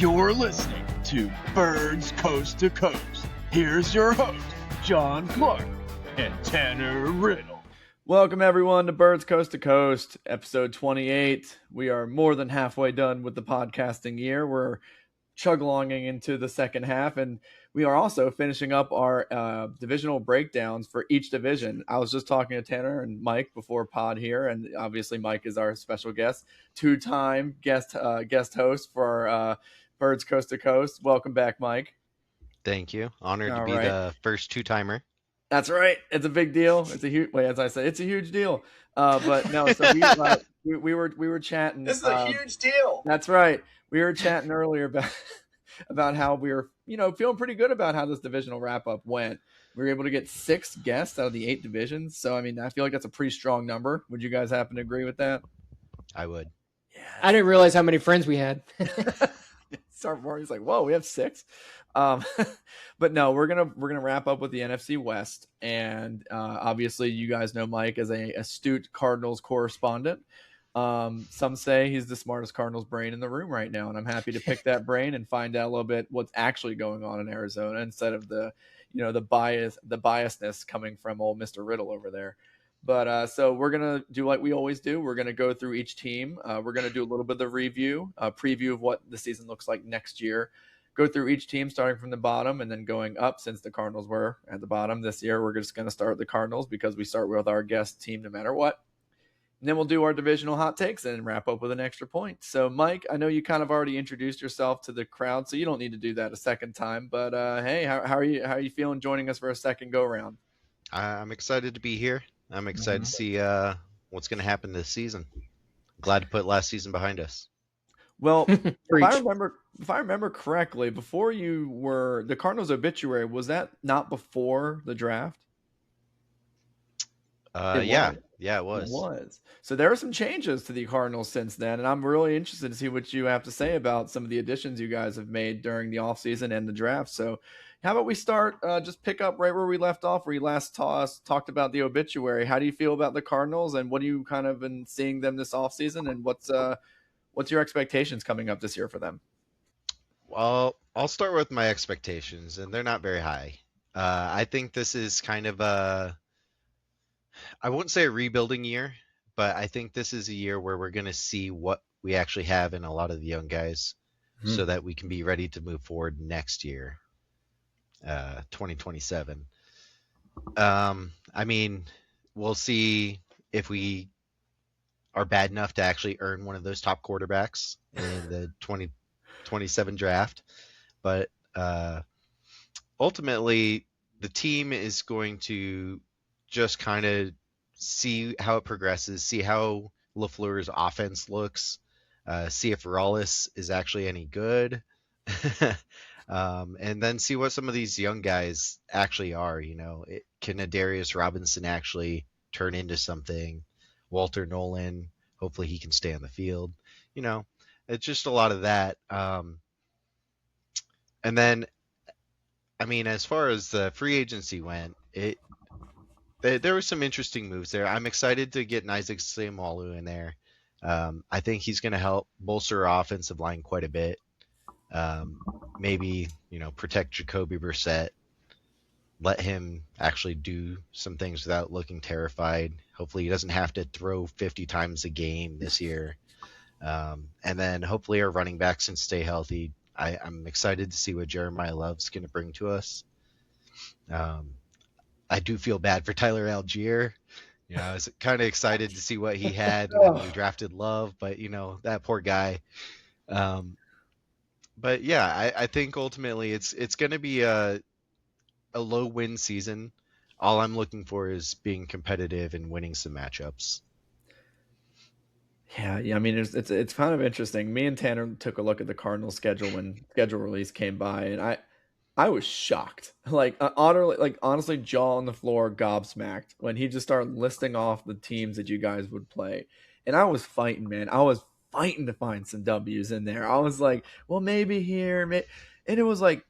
You're listening to Birds Coast to Coast. Here's your host, John Clark and Tanner Riddle. Welcome, everyone, to Birds Coast to Coast, episode 28. We are more than halfway done with the podcasting year. We're chug-alonging into the second half, and we are also finishing up our divisional breakdowns for each division. I was just talking to Tanner and Mike before pod here, and obviously Mike is our special guest, two-time guest host for Birds Coast to Coast. Welcome back, Mike. Thank you. Honored to be the first two-timer. That's right. It's a big deal. It's a huge. Wait, as I said, it's a huge deal. But no, so we were chatting. This is a huge deal. That's right. We were chatting earlier about how we were, feeling pretty good about how this divisional wrap up went. We were able to get 6 guests out of the 8 divisions. So I mean, I feel like that's a pretty strong number. Would you guys happen to agree with that? I would. Yeah. I didn't realize how many friends we had. He's like, whoa, we have 6. But no, we're gonna wrap up with the NFC West, and obviously you guys know Mike as a astute Cardinals correspondent. Some say he's the smartest Cardinals brain in the room right now, and I'm happy to pick that brain and find out a little bit what's actually going on in Arizona instead of the biasness coming from old Mr. Riddle over there. But so we're going to do like we always do. We're going to go through each team. We're going to do a little bit of review, a preview of what the season looks like next year. Go through each team starting from the bottom and then going up. Since the Cardinals were at the bottom this year, we're just going to start with the Cardinals because we start with our guest team no matter what. And then we'll do our divisional hot takes and wrap up with an extra point. So, Mike, I know you kind of already introduced yourself to the crowd, so you don't need to do that a second time. But, hey, how are you feeling joining us for a second go-round? I'm excited to be here. I'm excited to see what's going to happen this season. Glad to put last season behind us. Well, if I remember correctly, before you were the Cardinals obituary, was that not before the draft? Yeah, it was. It was. So there are some changes to the Cardinals since then, and I'm really interested to see what you have to say about some of the additions you guys have made during the offseason and the draft. So how about we start, just pick up right where we left off, where you last talked about the obituary. How do you feel about the Cardinals, and what do you kind of been seeing them this offseason, and what's your expectations coming up this year for them? Well, I'll start with my expectations, and they're not very high. I think this is kind of I wouldn't say a rebuilding year, but I think this is a year where we're going to see what we actually have in a lot of the young guys so that we can be ready to move forward next year, 2027. I mean, we'll see if we are bad enough to actually earn one of those top quarterbacks in the 2027 draft. But ultimately, the team is going to just kind of see how it progresses, see how LaFleur's offense looks, see if Rallis is actually any good, and then see what some of these young guys actually are. Can Adarius Robinson actually turn into something? Walter Nolan, hopefully he can stay on the field. It's just a lot of that. And then, I mean, as far as the free agency went, there were some interesting moves there. I'm excited to get Isaac Seumalo in there. I think he's going to help bolster our offensive line quite a bit. Maybe, protect Jacoby Brissett. Let him actually do some things without looking terrified. Hopefully he doesn't have to throw 50 times a game this year. And then hopefully our running backs can stay healthy. I'm excited to see what Jeremiah Love's going to bring to us. I do feel bad for Tyler Algier. I was kind of excited to see what he had when we drafted Love, but that poor guy. But yeah, I think ultimately it's going to be a low win season. All I'm looking for is being competitive and winning some matchups. Yeah. I mean, it's kind of interesting. Me and Tanner took a look at the Cardinals schedule when schedule release came by, and I was shocked, honestly, jaw on the floor, gobsmacked when he just started listing off the teams that you guys would play. And I was fighting, man. I was fighting to find some W's in there. I was like, well, maybe here, and it was like,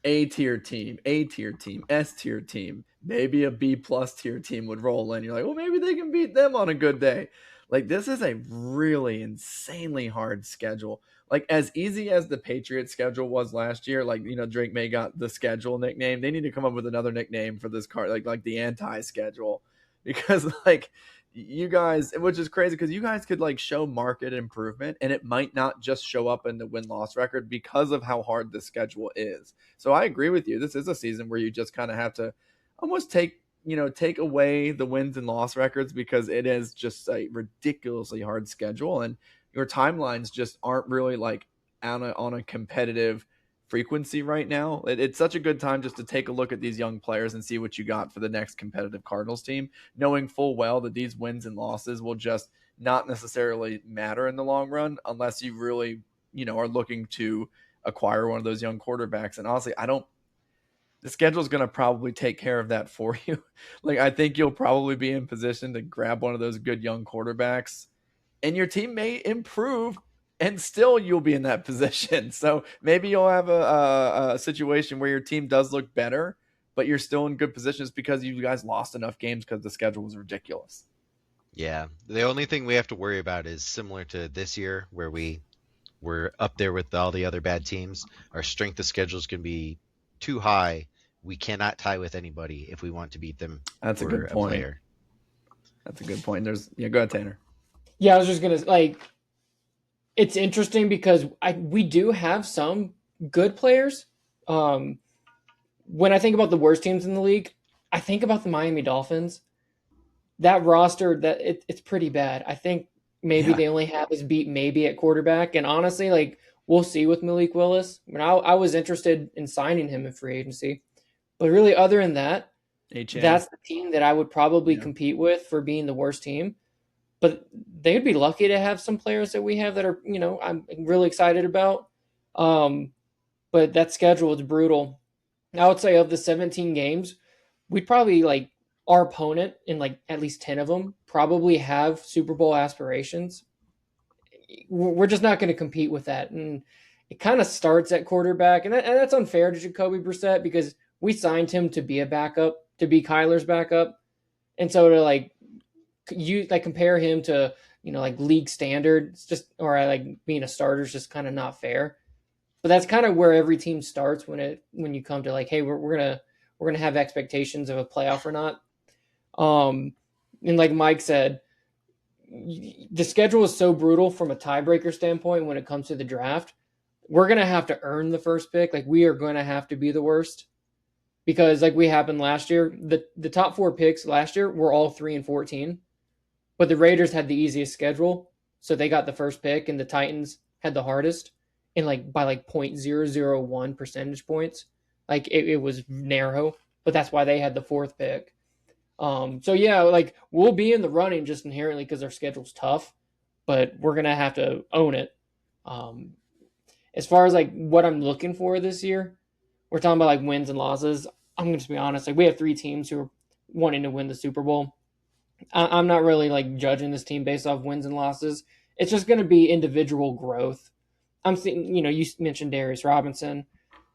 A tier team, S tier team, maybe a B plus tier team would roll in. You're like, well, maybe they can beat them on a good day. Like, this is a really insanely hard schedule. Like, as easy as the Patriots schedule was last year, like, Drake May got the schedule nickname. They need to come up with another nickname for this card, like the anti-schedule, because like you guys, which is crazy because you guys could like show market improvement and it might not just show up in the win-loss record because of how hard the schedule is. So I agree with you. This is a season where you just kind of have to almost take away the wins and loss records because it is just a ridiculously hard schedule and your timelines just aren't really like on a competitive frequency right now. It's such a good time just to take a look at these young players and see what you got for the next competitive Cardinals team, knowing full well that these wins and losses will just not necessarily matter in the long run unless you really, are looking to acquire one of those young quarterbacks. And honestly, the schedule is going to probably take care of that for you. Like, I think you'll probably be in position to grab one of those good young quarterbacks and your team may improve and still you'll be in that position. So maybe you'll have a situation where your team does look better, but you're still in good positions because you guys lost enough games because the schedule was ridiculous. Yeah. The only thing we have to worry about is similar to this year where we're up there with all the other bad teams. Our strength of schedule is going to be too high. We cannot tie with anybody if we want to beat them. That's a good point. Player. That's a good point. Go ahead, Tanner. Yeah, I was just going to it's interesting because we do have some good players. When I think about the worst teams in the league, I think about the Miami Dolphins. That roster, it's pretty bad. I think maybe they only have us beat maybe at quarterback. And honestly, we'll see with Malik Willis. I mean, I was interested in signing him in free agency. But really, other than that, that's the team that I would probably compete with for being the worst team. But they would be lucky to have some players that we have that are, I'm really excited about. But that schedule is brutal. I would say of the 17 games, we'd probably our opponent in at least 10 of them probably have Super Bowl aspirations. We're just not going to compete with that. And it kind of starts at quarterback. And that's unfair to Jacoby Brissett because we signed him to be a backup, to be Kyler's backup. And so to compare him to, league standards, being a starter is just kind of not fair. But that's kind of where every team starts when you come to hey, we're gonna have expectations of a playoff or not. And like Mike said, the schedule is so brutal from a tiebreaker standpoint when it comes to the draft. We're gonna have to earn the first pick. We are gonna have to be the worst. Because we happened last year, the top 4 picks last year were all 3 and 14. But the Raiders had the easiest schedule, so they got the first pick, and the Titans had the hardest, and by 0.001 percentage points. It was narrow, but that's why they had the 4th pick. So yeah, we'll be in the running just inherently because our schedule's tough, but we're gonna have to own it. As far as what I'm looking for this year, we're talking about wins and losses. I'm gonna just be honest. We have 3 teams who are wanting to win the Super Bowl. I'm not really judging this team based off wins and losses. It's just going to be individual growth. I'm seeing, you mentioned Darius Robinson.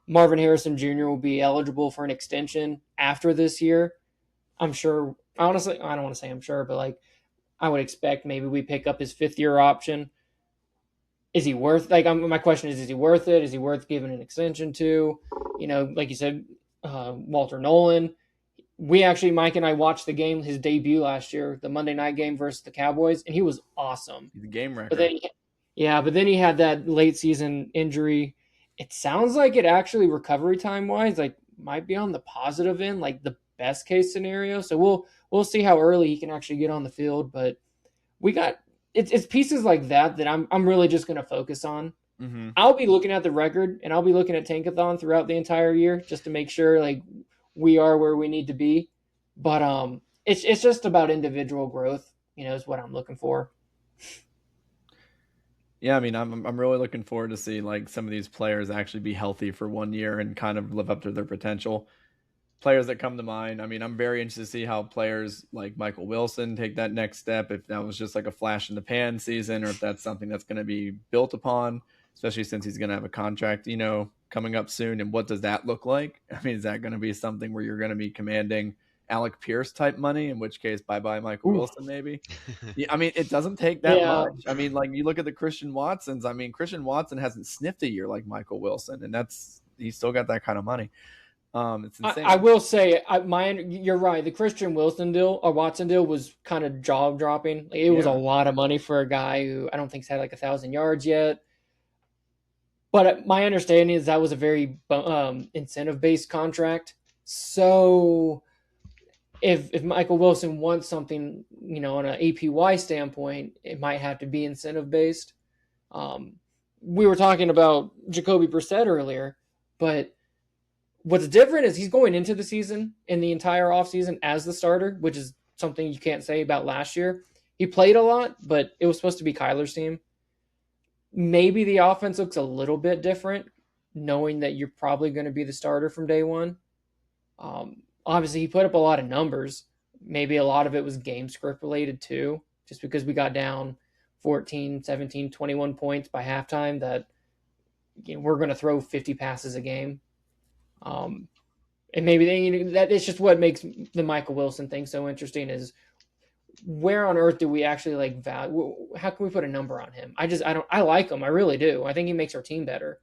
Marvin Harrison Jr. will be eligible for an extension after this year. I'm sure, honestly, I don't want to say I'm sure, but I would expect maybe we pick up his 5th-year option. Is he worth, my question is he worth it? Is he worth giving an extension to? Like you said, Walter Nolan. Mike and I watched the game, his debut last year, the Monday night game versus the Cowboys, and he was awesome. He's a game record. But then he had that late season injury. It sounds like it actually recovery time wise, might be on the positive end, the best case scenario. So we'll see how early he can actually get on the field. But it's pieces like that I'm really just going to focus on. Mm-hmm. I'll be looking at the record and I'll be looking at Tankathon throughout the entire year just to make sure we are where we need to be, but it's just about individual growth, is what I'm looking for. Yeah, I mean, I'm really looking forward to see some of these players actually be healthy for 1 year and kind of live up to their potential. Players that come to mind, I mean, I'm very interested to see how players like Michael Wilson take that next step, if that was just a flash in the pan season or if that's something that's going to be built upon, especially since he's going to have a contract, coming up soon. And what does that look like? I mean, is that going to be something where you're going to be commanding Alec Pierce type money, in which case bye Michael Ooh. Wilson maybe. Yeah, I mean, it doesn't take that Yeah. much. I mean, like you look at the Christian Watsons. I mean, Christian Watson hasn't sniffed a year like Michael Wilson, and he's still got that kind of money. It's insane. I will say, you're right. The Christian Wilson deal or Watson deal was kind of jaw dropping. Like, it was a lot of money for a guy who I don't think's had like 1,000 yards yet. But my understanding is that was a very incentive based contract. So if Michael Wilson wants something, on an APY standpoint, it might have to be incentive based. We were talking about Jacoby Brissett earlier, but what's different is he's going into the season in the entire offseason as the starter, which is something you can't say about last year. He played a lot, but it was supposed to be Kyler's team. Maybe the offense looks a little bit different, knowing that you're probably going to be the starter from day one. Obviously, he put up a lot of numbers. Maybe a lot of it was game script related too, just because we got down 14, 17, 21 points by halftime that we're going to throw 50 passes a game. And maybe that it's just what makes the Michael Wilson thing so interesting is where on earth do we actually value? How can we put a number on him? I like him. I really do. I think he makes our team better,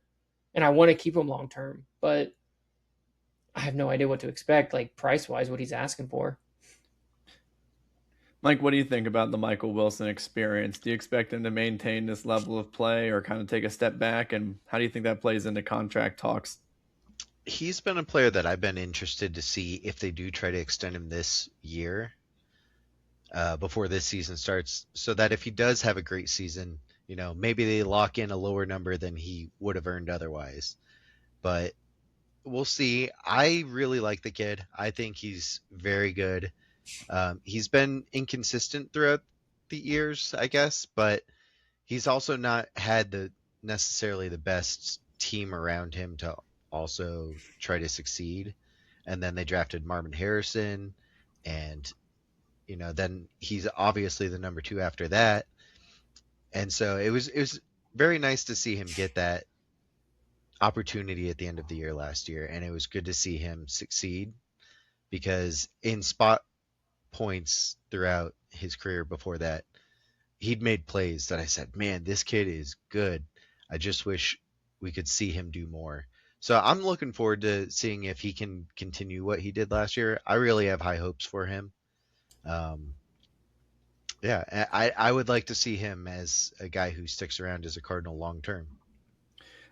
and I want to keep him long term. But I have no idea what to expect, price wise, what he's asking for. Mike, what do you think about the Michael Wilson experience? Do you expect him to maintain this level of play, or kind of take a step back? And how do you think that plays into contract talks? He's been a player that I've been interested to see if they do try to extend him this year. Before this season starts, so that if he does have a great season, maybe they lock in a lower number than he would have earned otherwise. But we'll see. I really like the kid. I think he's very good. He's been inconsistent throughout the years, I guess, but he's also not had necessarily the best team around him to also try to succeed. And then they drafted Marvin Harrison, and then he's obviously the number 2 after that. And so it was very nice to see him get that opportunity at the end of the year last year. And it was good to see him succeed, because in spot points throughout his career before that, he'd made plays that I said, man, this kid is good. I just wish we could see him do more. So I'm looking forward to seeing if he can continue what he did last year. I really have high hopes for him. I would like to see him as a guy who sticks around as a Cardinal long term.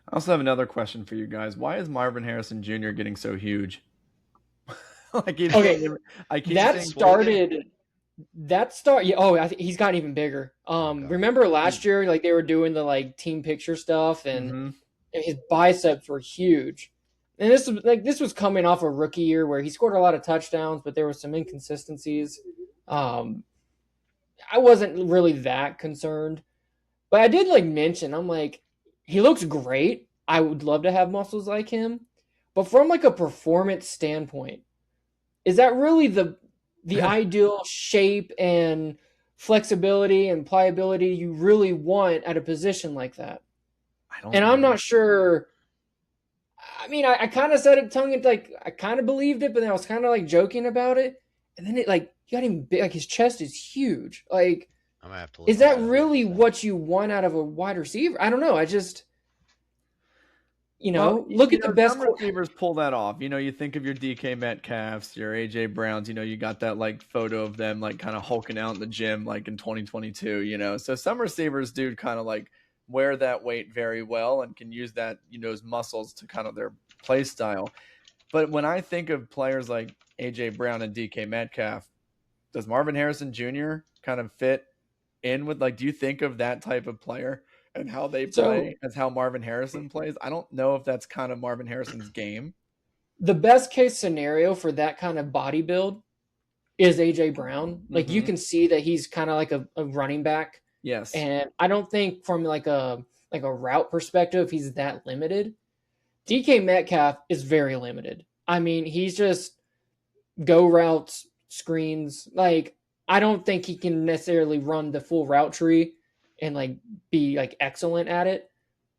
I also have another question for you guys. Why is Marvin Harrison Jr. getting so huge? He's he's gotten even bigger. Remember last year, they were doing the team picture stuff, and his biceps were huge. And this was coming off a rookie year where he scored a lot of touchdowns, but there were some inconsistencies. I wasn't really that concerned, but I did mention, I'm he looks great. I would love to have muscles like him, but from a performance standpoint, is that really the ideal shape and flexibility and pliability you really want at a position like that? I'm not sure. I mean, I kind of said it tongue in I kind of believed it, but then I was kind of joking about it, and then it he got even big. His chest is huge. I'm gonna have to look is that really what you want out of a wide receiver? I don't know. I just, look at the best some receivers pull that off. You think of your DK Metcalfs, your AJ Browns. You got that photo of them kind of hulking out in the gym in 2022. So some receivers do kind of wear that weight very well and can use that those muscles to kind of their play style. But when I think of players like AJ Brown and DK Metcalf, does Marvin Harrison Jr. kind of fit in with do you think of that type of player and how they play as how Marvin Harrison plays? I don't know if that's kind of Marvin Harrison's game. The best case scenario for that kind of body build is AJ Brown. You can see that he's kind of a running back. Yes. And I don't think from a route perspective he's that limited. DK Metcalf is very limited. I mean, he's just go routes, screens. I don't think he can necessarily run the full route tree and be excellent at it.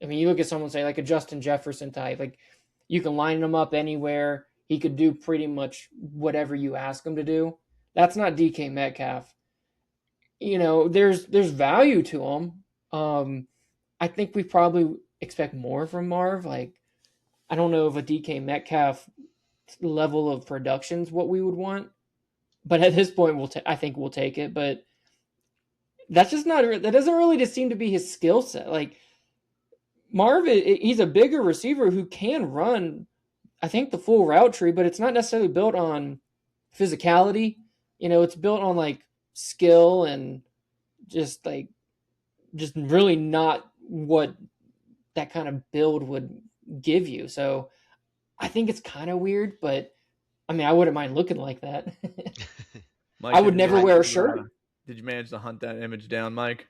I mean, you look at someone say a Justin Jefferson type, you can line him up anywhere. He could do pretty much whatever you ask him to do. That's not DK Metcalf. There's value to him. I think we probably expect more from Marv. Like, I don't know if a DK Metcalf level of production is what we would want, but at this point, I think we'll take it. But that's just not. That doesn't really just seem to be his skill set. Like, Marv, he's a bigger receiver who can run, I think, the full route tree, but it's not necessarily built on physicality. It's built on like skill and just really not what that kind of build would give you. So I think it's kind of weird, but I mean, I wouldn't mind looking like that. Mike, I would never wear a shirt. Did you manage to hunt that image down, Mike?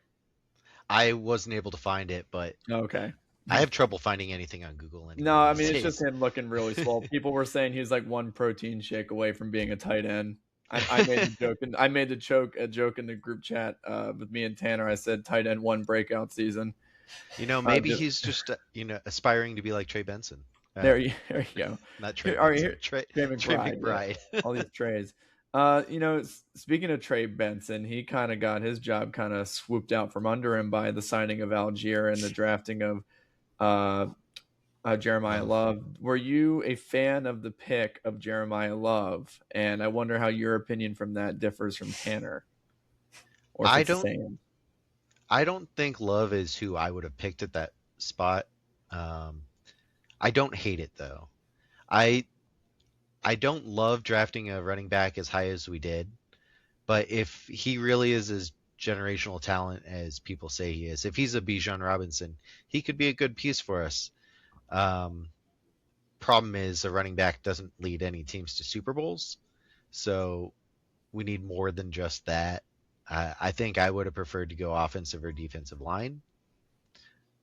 I wasn't able to find it, but okay. I have trouble finding anything on Google anymore. No, I mean, it's just him looking really swole. People were saying he was like one protein shake away from being a tight end. I made the joke, and I made a joke in the group chat with me and Tanner. I said tight end one breakout season. Maybe he's just aspiring to be like Trey Benson. There you go. Not Trey. Trey McBride. Yeah. All these Treys. Speaking of Trey Benson, he kind of got his job kind of swooped out from under him by the signing of Algier and the drafting of Jeremiah Love. Were you a fan of the pick of Jeremiah Love? And I wonder how your opinion from that differs from Tanner. Or if it's the same. I don't think Love is who I would have picked at that spot. I don't hate it though. I don't love drafting a running back as high as we did, but if he really is as generational talent as people say he is, if he's a Bijan Robinson, he could be a good piece for us. Problem is a running back doesn't lead any teams to Super Bowls, so we need more than just that. I think I would have preferred to go offensive or defensive line.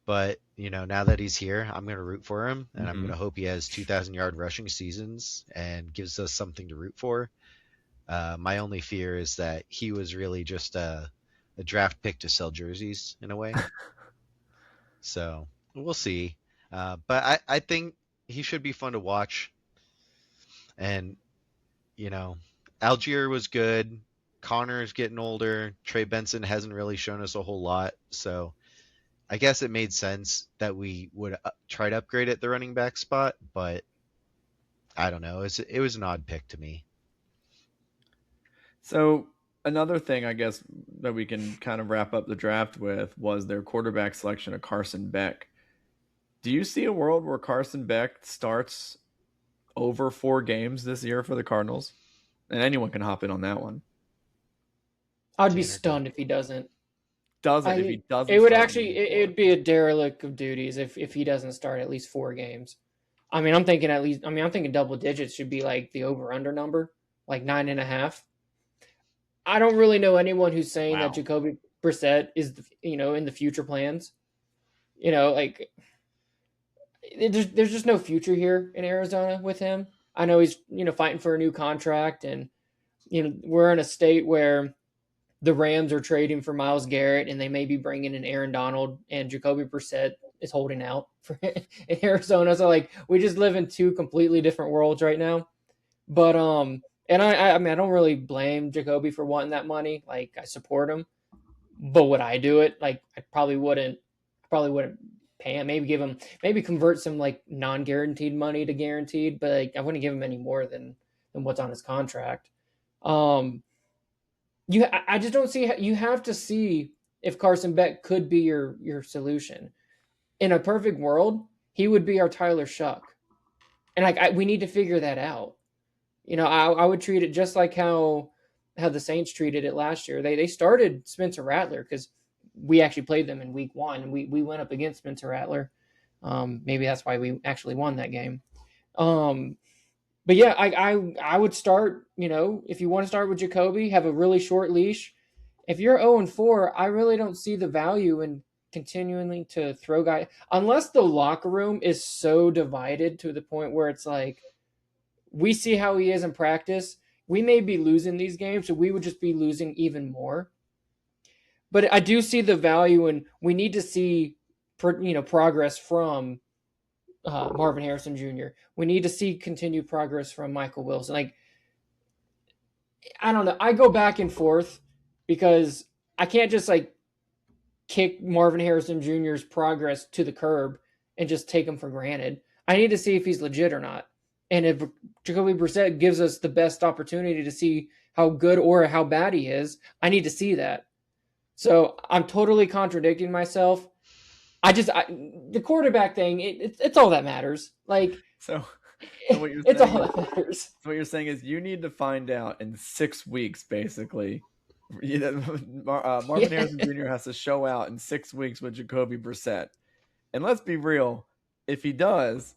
But, now that he's here, I'm going to root for him, and I'm going to hope he has 2,000-yard rushing seasons and gives us something to root for. My only fear is that he was really just a draft pick to sell jerseys in a way. So we'll see. But I think he should be fun to watch. And, Algier was good. Connor's getting older. Trey Benson hasn't really shown us a whole lot. So I guess it made sense that we would try to upgrade at the running back spot, but I don't know. It was an odd pick to me. So another thing, I guess, that we can kind of wrap up the draft with was their quarterback selection of Carson Beck. Do you see a world where Carson Beck starts over 4 games this year for the Cardinals? And anyone can hop in on that one. I'd be stunned if he doesn't. If he doesn't, it would actually it'd be a derelict of duties if he doesn't start at least 4 games. I mean, I'm thinking double digits should be like the over/under number, like 9.5. I don't really know anyone who's saying that Jacoby Brissett is in the future plans. Like there's just no future here in Arizona with him. I know he's fighting for a new contract, and we're in a state where the Rams are trading for Myles Garrett, and they may be bringing in Aaron Donald, and Jacoby Brissett is holding out for in Arizona. So we just live in 2 completely different worlds right now. But and I mean, I don't really blame Jacoby for wanting that money. Like, I support him, but would I do it? Like, I probably wouldn't pay him. Maybe convert some like non-guaranteed money to guaranteed, but I wouldn't give him any more than what's on his contract. I just don't see. You have to see if Carson Beck could be your solution. In a perfect world, he would be our Tyler Shuck, and we need to figure that out. I would treat it just like how the Saints treated it last year. They started Spencer Rattler because we actually played them in week 1, and we went up against Spencer Rattler. Maybe that's why we actually won that game. But yeah, I would start, if you want to start with Jacoby, have a really short leash. If you're 0-4, I really don't see the value in continuing to throw guys, unless the locker room is so divided to the point where it's like, we see how he is in practice. We may be losing these games, so we would just be losing even more. But I do see the value, and we need to see, progress from Marvin Harrison Jr. We need to see continued progress from Michael Wilson. Like, I don't know. I go back and forth because I can't just like kick Marvin Harrison Jr.'s progress to the curb and just take him for granted. I need to see if he's legit or not. And if Jacoby Brissett gives us the best opportunity to see how good or how bad he is, I need to see that. So I'm totally contradicting myself. The quarterback thing, it's all that matters. Like, So what you're it's saying all is, that matters. so what you're saying is you need to find out in 6 weeks, basically. Marvin Harrison Jr. has to show out in 6 weeks with Jacoby Brissett. And let's be real, if he does,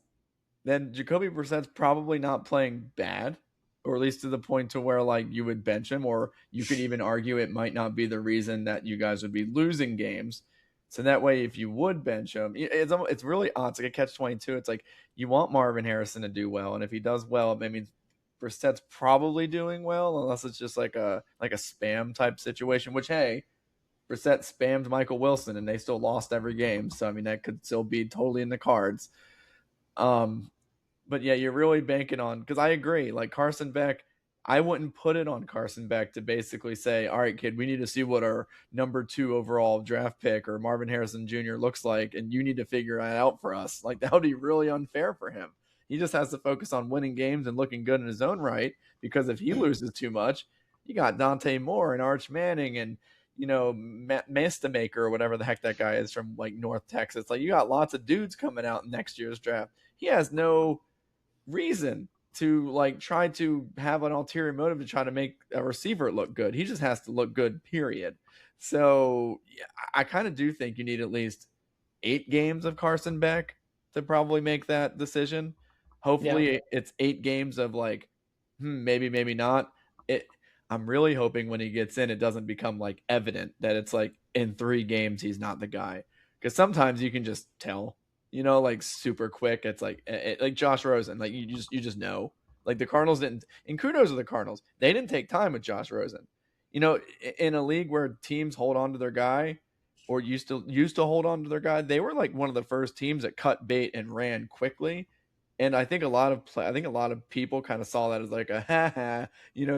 then Jacoby Brissett's probably not playing bad, or at least to the point to where like you would bench him, or you could even argue it might not be the reason that you guys would be losing games. So that way, if you would bench him, it's really odd. It's like a catch-22. It's like you want Marvin Harrison to do well, and if he does well, it means Brissett's probably doing well, unless it's just like a spam type situation. Which, hey, Brissett spammed Michael Wilson, and they still lost every game. So I mean, that could still be totally in the cards. But yeah, you're really banking on, because I agree. Like Carson Beck, I wouldn't put it on Carson Beck to basically say, all right, kid, we need to see what our number 2 overall draft pick or Marvin Harrison Jr. looks like, and you need to figure that out for us. Like that would be really unfair for him. He just has to focus on winning games and looking good in his own right, because if he loses too much, you got Dante Moore and Arch Manning and, Mastamaker or whatever the heck that guy is from like North Texas. Like you got lots of dudes coming out in next year's draft. He has no reason to like try to have an ulterior motive to try to make a receiver look good. He just has to look good, period. So yeah, I kind of do think you need at least 8 games of Carson Beck to probably make that decision. Hopefully it's 8 games of like, maybe not. I'm really hoping when he gets in, it doesn't become like evident that it's like in 3 games he's not the guy. Because sometimes you can just tell, like super quick. It's like Josh Rosen, like you just know. Like the Cardinals didn't, and kudos to the Cardinals, they didn't take time with Josh Rosen. In a league where teams hold on to their guy, or used to hold on to their guy, they were like one of the first teams that cut bait and ran quickly. And I think a lot of people kind of saw that as like a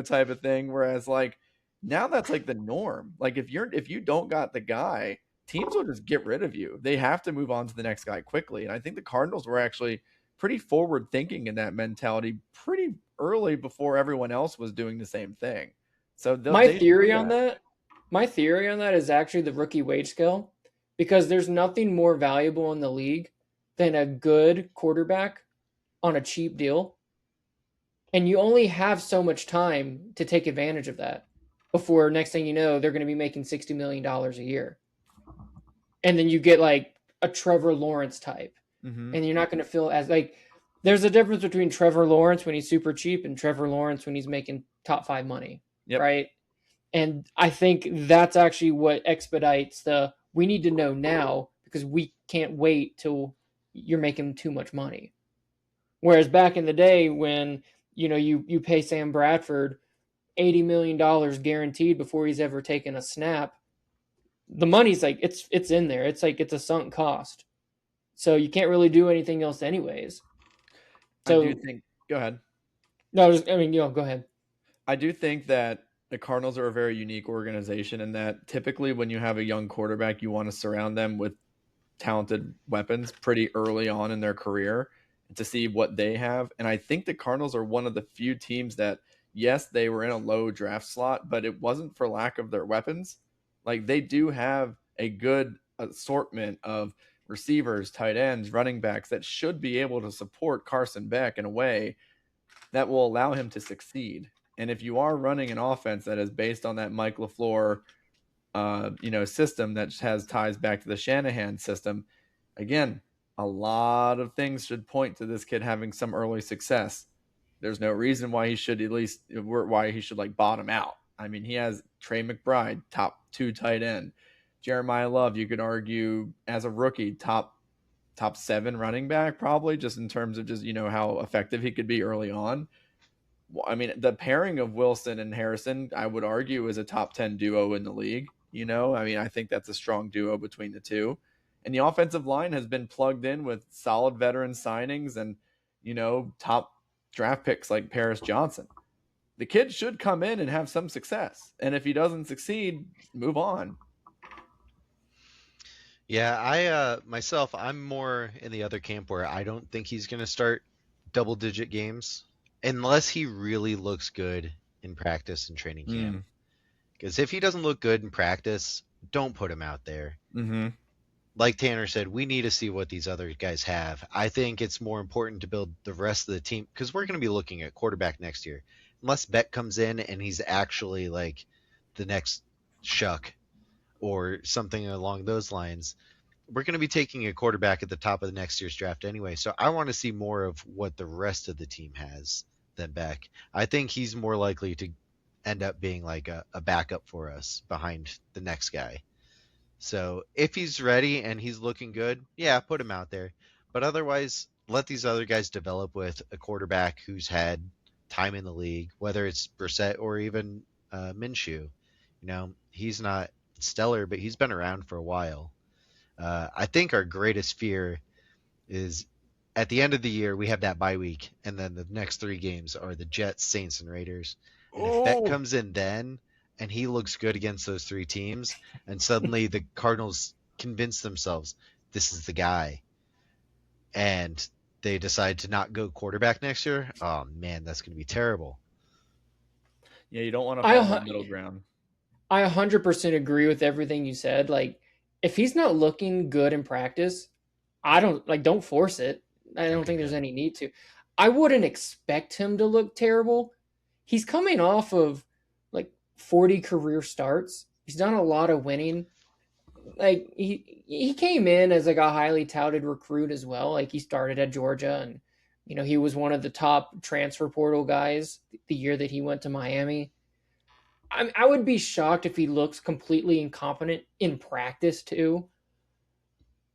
type of thing. Whereas like now that's like the norm. Like if you don't got the guy, teams will just get rid of you. They have to move on to the next guy quickly. And I think the Cardinals were actually pretty forward thinking in that mentality pretty early before everyone else was doing the same thing. So my theory on that is actually the rookie wage scale, because there's nothing more valuable in the league than a good quarterback on a cheap deal. And you only have so much time to take advantage of that before next thing you know, they're going to be making $60 million a year. And then you get like a Trevor Lawrence type. Mm-hmm. And you're not going to feel as like, there's a difference between Trevor Lawrence when he's super cheap and Trevor Lawrence when he's making top 5 money. Yep. Right. And I think that's actually what expedites we need to know now, because we can't wait till you're making too much money. Whereas back in the day when, you pay Sam Bradford $80 million guaranteed before he's ever taken a snap, the money's like, it's in there. It's like, it's a sunk cost. So you can't really do anything else anyways. So I do think, go ahead. No, go ahead. I do think that the Cardinals are a very unique organization in that typically when you have a young quarterback, you want to surround them with talented weapons pretty early on in their career to see what they have. And I think the Cardinals are one of the few teams that, yes, they were in a low draft slot, but it wasn't for lack of their weapons. Like they do have a good assortment of receivers, tight ends, running backs that should be able to support Carson Beck in a way that will allow him to succeed. And if you are running an offense that is based on that Mike LaFleur, system that has ties back to the Shanahan system, again, a lot of things should point to this kid having some early success. There's no reason why he should like bottom out. I mean, he has Trey McBride, top 2 tight end. Jeremiah Love, you could argue as a rookie, top 7 running back, probably just in terms of just, how effective he could be early on. I mean, the pairing of Wilson and Harrison, I would argue, is a top 10 duo in the league. I think that's a strong duo between the two. And the offensive line has been plugged in with solid veteran signings and, top draft picks like Paris Johnson. The kid should come in and have some success. And if he doesn't succeed, move on. Yeah, I'm more in the other camp where I don't think he's going to start double-digit games unless he really looks good in practice and training camp. Because if he doesn't look good in practice, don't put him out there. Mm-hmm. Like Tanner said, we need to see what these other guys have. I think it's more important to build the rest of the team because we're going to be looking at quarterback next year. Unless Beck comes in and he's actually like the next Shuck or something along those lines, we're going to be taking a quarterback at the top of the next year's draft anyway. So I want to see more of what the rest of the team has than Beck. I think he's more likely to end up being like a backup for us behind the next guy. So if he's ready and he's looking good, yeah, put him out there. But otherwise, let these other guys develop with a quarterback who's had time in the league, whether it's Brissett or even Minshew. He's not stellar, but he's been around for a while. I think our greatest fear is at the end of the year, we have that bye week, and then the next 3 games are the Jets, Saints, and Raiders. And if Beck comes in then, and he looks good against those 3 teams, and suddenly the Cardinals convince themselves this is the guy, and they decide to not go quarterback next year, oh man, that's going to be terrible. Yeah, you don't want to find the middle ground. I 100% agree with everything you said. Like, if he's not looking good in practice, don't force it. I don't think there's any need to. I wouldn't expect him to look terrible. He's coming off of like 40 career starts. He's done a lot of winning. Like he came in as like a highly touted recruit as well. Like he started at Georgia and he was one of the top transfer portal guys the year that he went to Miami. I would be shocked if he looks completely incompetent in practice too.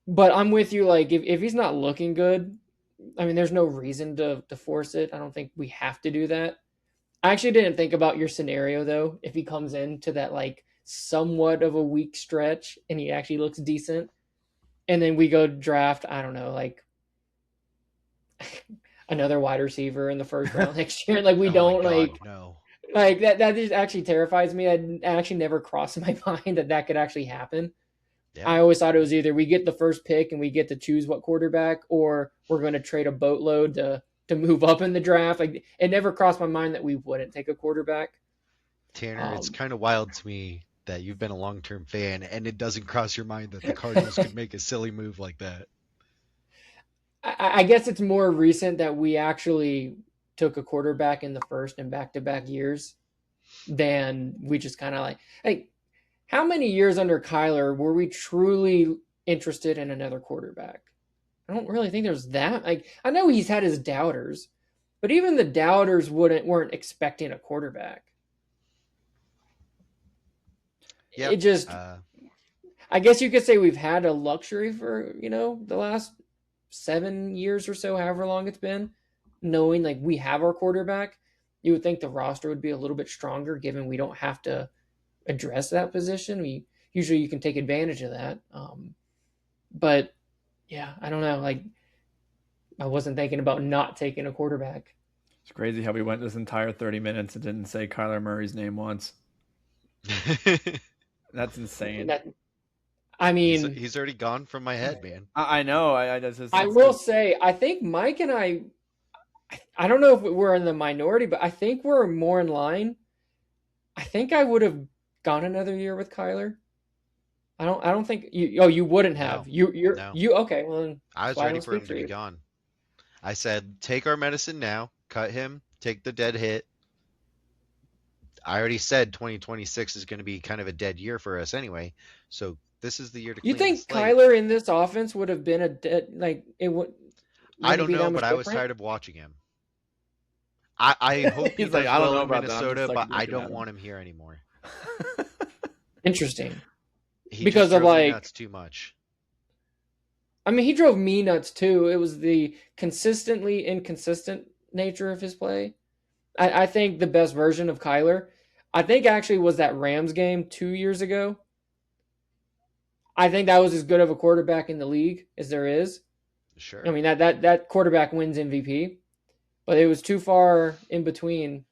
But I'm with you. Like if he's not looking good, I mean, there's no reason to force it. I don't think we have to do that. I actually didn't think about your scenario though. If he comes into that like somewhat of a weak stretch and he actually looks decent, and then we go draft, I don't know, like another wide receiver in the first round next year. Like we no. Like that just actually terrifies me. I actually never crossed my mind that could actually happen. Yeah. I always thought it was either we get the first pick and we get to choose what quarterback, or we're going to trade a boatload to move up in the draft. Like it never crossed my mind that we wouldn't take a quarterback. Tanner, it's kind of wild to me that you've been a long-term fan and it doesn't cross your mind that the Cardinals could make a silly move like that. I guess it's more recent that we actually took a quarterback in the first and back-to-back years than we just kind of like how many years under Kyler were we truly interested in another quarterback? I don't really think there's that. Like I know he's had his doubters, but even the doubters weren't expecting a quarterback. Yeah. It just I guess you could say we've had a luxury for, the last 7 years or so, however long it's been, knowing like we have our quarterback. You would think the roster would be a little bit stronger given we don't have to address that position. Usually you can take advantage of that. But yeah, I don't know. Like I wasn't thinking about not taking a quarterback. It's crazy how we went this entire 30 minutes and didn't say Kyler Murray's name once. That's insane. I mean, he's already gone from my head, man. I know. I will say, I think Mike and I don't know if we're in the minority, but I think we're more in line. I think I would have gone another year with Kyler. I don't think you. Oh, you wouldn't have. No. You okay? Well, I was ready for him to be gone. I said, take our medicine now. Cut him. Take the dead hit. I already said 2026 is going to be kind of a dead year for us anyway. So this is the year to. You think Kyler in this offense would have been a dead it would? I don't know, but I was tired of watching him. I hope he's like I don't know about Minnesota, but I don't want him here anymore. Interesting. Because of like nuts too much. I mean, he drove me nuts too. It was the consistently inconsistent nature of his play. I think the best version of Kyler, I think actually was that Rams game 2 years ago. I think that was as good of a quarterback in the league as there is. Sure. I mean, that quarterback wins MVP, but it was too far in between,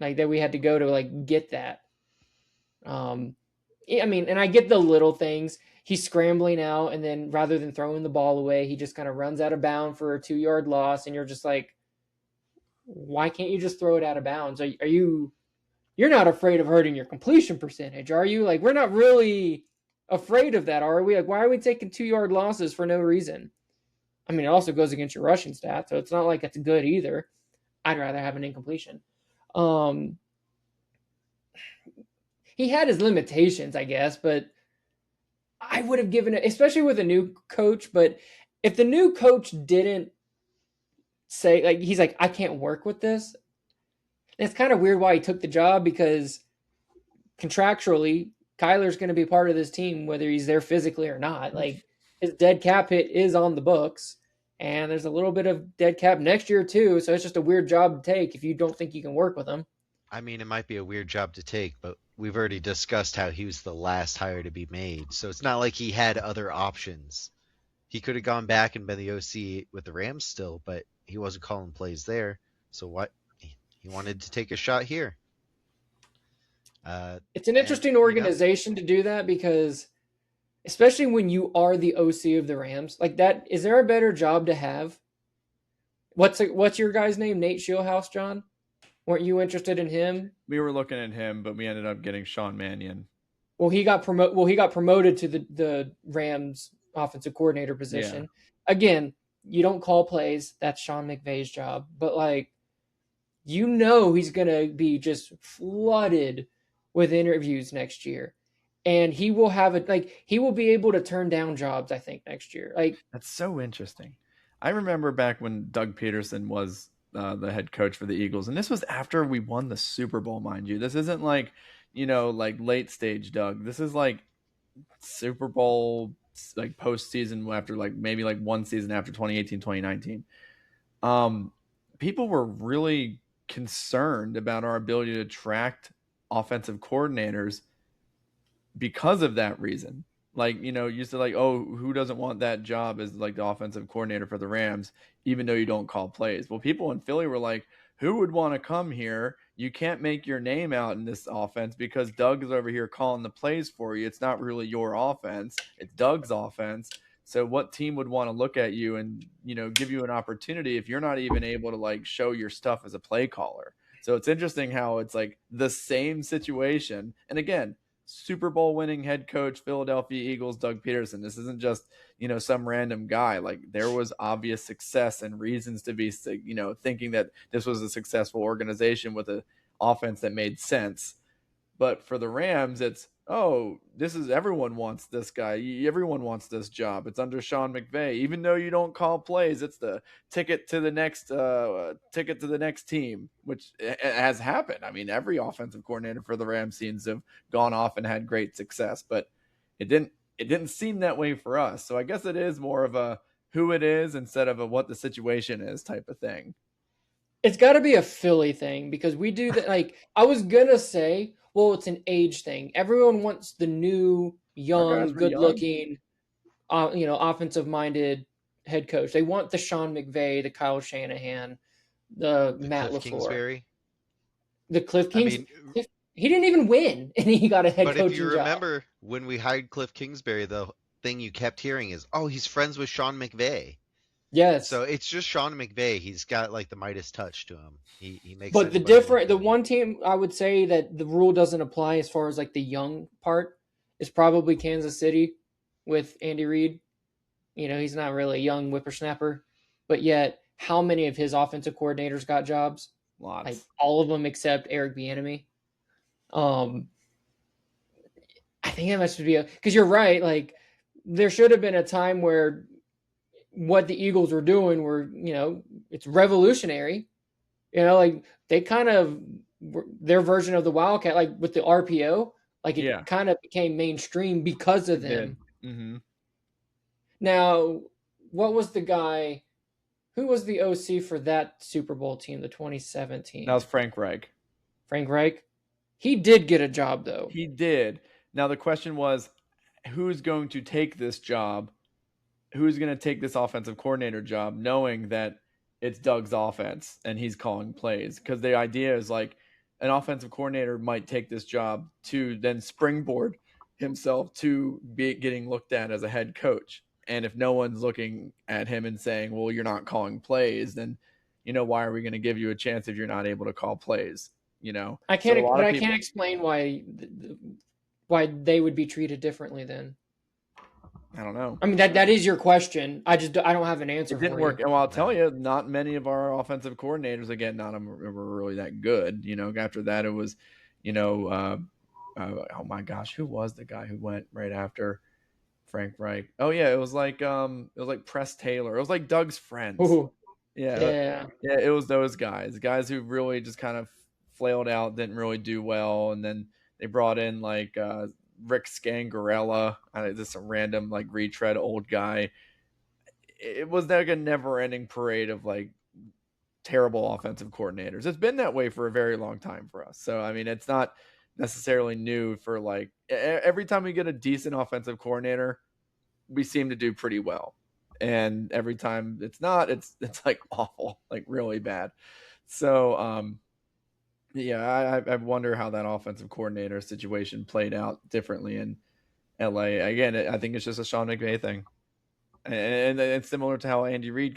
like, that we had to go to, like, get that. I mean, and I get the little things. He's scrambling out, and then rather than throwing the ball away, he just kind of runs out of bounds for a 2-yard loss, and you're just like, why can't you just throw it out of bounds? You're not afraid of hurting your completion percentage, are you? Like, we're not really afraid of that, are we? Like, why are we taking 2-yard losses for no reason? I mean, it also goes against your rushing stat, so it's not like it's good either. I'd rather have an incompletion. He had his limitations, I guess, but I would have given it, especially with a new coach. But if the new coach didn't say, like, he's like, I can't work with this, it's kind of weird why he took the job, because contractually, Kyler's going to be part of this team, whether he's there physically or not. Like, his dead cap hit is on the books, and there's a little bit of dead cap next year too. So it's just a weird job to take if you don't think you can work with him. I mean, it might be a weird job to take, but we've already discussed how he was the last hire to be made. So it's not like he had other options. He could have gone back and been the OC with the Rams still, but he wasn't calling plays there. So what? He wanted to take a shot here. It's an interesting organization to do that, because especially when you are the OC of the Rams, like that, is there a better job to have? What's your guy's name? Nate Shieldhouse, John? Weren't you interested in him? We were looking at him, but we ended up getting Sean Mannion. Well, he got promoted to the Rams offensive coordinator position. Yeah. Again, you don't call plays. That's Sean McVay's job. But, like, he's going to be just flooded with interviews next year. And he will he will be able to turn down jobs, I think, next year. Like, that's so interesting. I remember back when Doug Peterson was the head coach for the Eagles, and this was after we won the Super Bowl, mind you. This isn't like, like late stage Doug. This is like Super Bowl, like postseason, after maybe one season after 2018, 2019. People were really concerned about our ability to attract offensive coordinators because of that reason. Used to who doesn't want that job as the offensive coordinator for the Rams, even though you don't call plays. Well, people in Philly were like, who would want to come here? You can't make your name out in this offense because Doug is over here calling the plays for you. It's not really your offense. It's Doug's offense. So what team would want to look at you and, give you an opportunity if you're not even able to show your stuff as a play caller? So it's interesting how it's the same situation. And again, Super Bowl winning head coach, Philadelphia Eagles, Doug Peterson. This isn't just, some random guy. There was obvious success and reasons to be, thinking that this was a successful organization with an offense that made sense. But for the Rams, it's, everyone wants this guy. Everyone wants this job. It's under Sean McVay. Even though you don't call plays, it's the ticket to the next team, which has happened. I mean, every offensive coordinator for the Rams seems to have gone off and had great success, but it didn't seem that way for us. So I guess it is more of a who it is instead of a what the situation is type of thing. It's got to be a Philly thing, because we do that. I was gonna say, well, it's an age thing. Everyone wants the new, young, good-looking, offensive-minded head coach. They want the Sean McVay, the Kyle Shanahan, the Matt LaFleur. Kingsbury? The Cliff Kingsbury. He didn't even win, and he got a head coaching job. But if you remember, when we hired Cliff Kingsbury, the thing you kept hearing is, he's friends with Sean McVay. Yes. So it's just Sean McVay. He's got the Midas touch to him. He makes. But the one team I would say that the rule doesn't apply as far as the young part is probably Kansas City with Andy Reid. He's not really a young whippersnapper, but yet how many of his offensive coordinators got jobs? Lots. All of them except Eric Bieniemy. I think that must be because you're right. There should have been a time where what the Eagles were doing were, it's revolutionary. They kind of, their version of the Wildcat, with the RPO, it kind of became mainstream because of them. Mm-hmm. Now, what was the guy, who was the OC for that Super Bowl team, the 2017? That was Frank Reich. Frank Reich? He did get a job, though. He did. Now, the question was, who's going to take this job, who's going to take this offensive coordinator job, knowing that it's Doug's offense and he's calling plays. Because the idea is like an offensive coordinator might take this job to then springboard himself to be getting looked at as a head coach. And if no one's looking at him and saying, well, you're not calling plays, then, why are we going to give you a chance if you're not able to call plays? I can't explain why they would be treated differently then. I don't know. I mean, that is your question. I don't have an answer. It didn't work. And I'll tell you, not many of our offensive coordinators, again, none of them were really that good. After that, it was, oh my gosh, who was the guy who went right after Frank Reich? Oh yeah, it was like Press Taylor. It was like Doug's friends. Ooh. Yeah. It was those guys who really just kind of flailed out, didn't really do well, and then they brought in like Rick Scangarella, just some random like retread old guy. It was like a never-ending parade of like terrible offensive coordinators. It's been that way for a very long time for us. So I mean, it's not necessarily new for like every time we get a decent offensive coordinator, we seem to do pretty well. And every time it's not, it's like awful, like really bad. So yeah, I wonder how that offensive coordinator situation played out differently in LA. Again, I think it's just a Sean McVay thing. And it's similar to how Andy Reid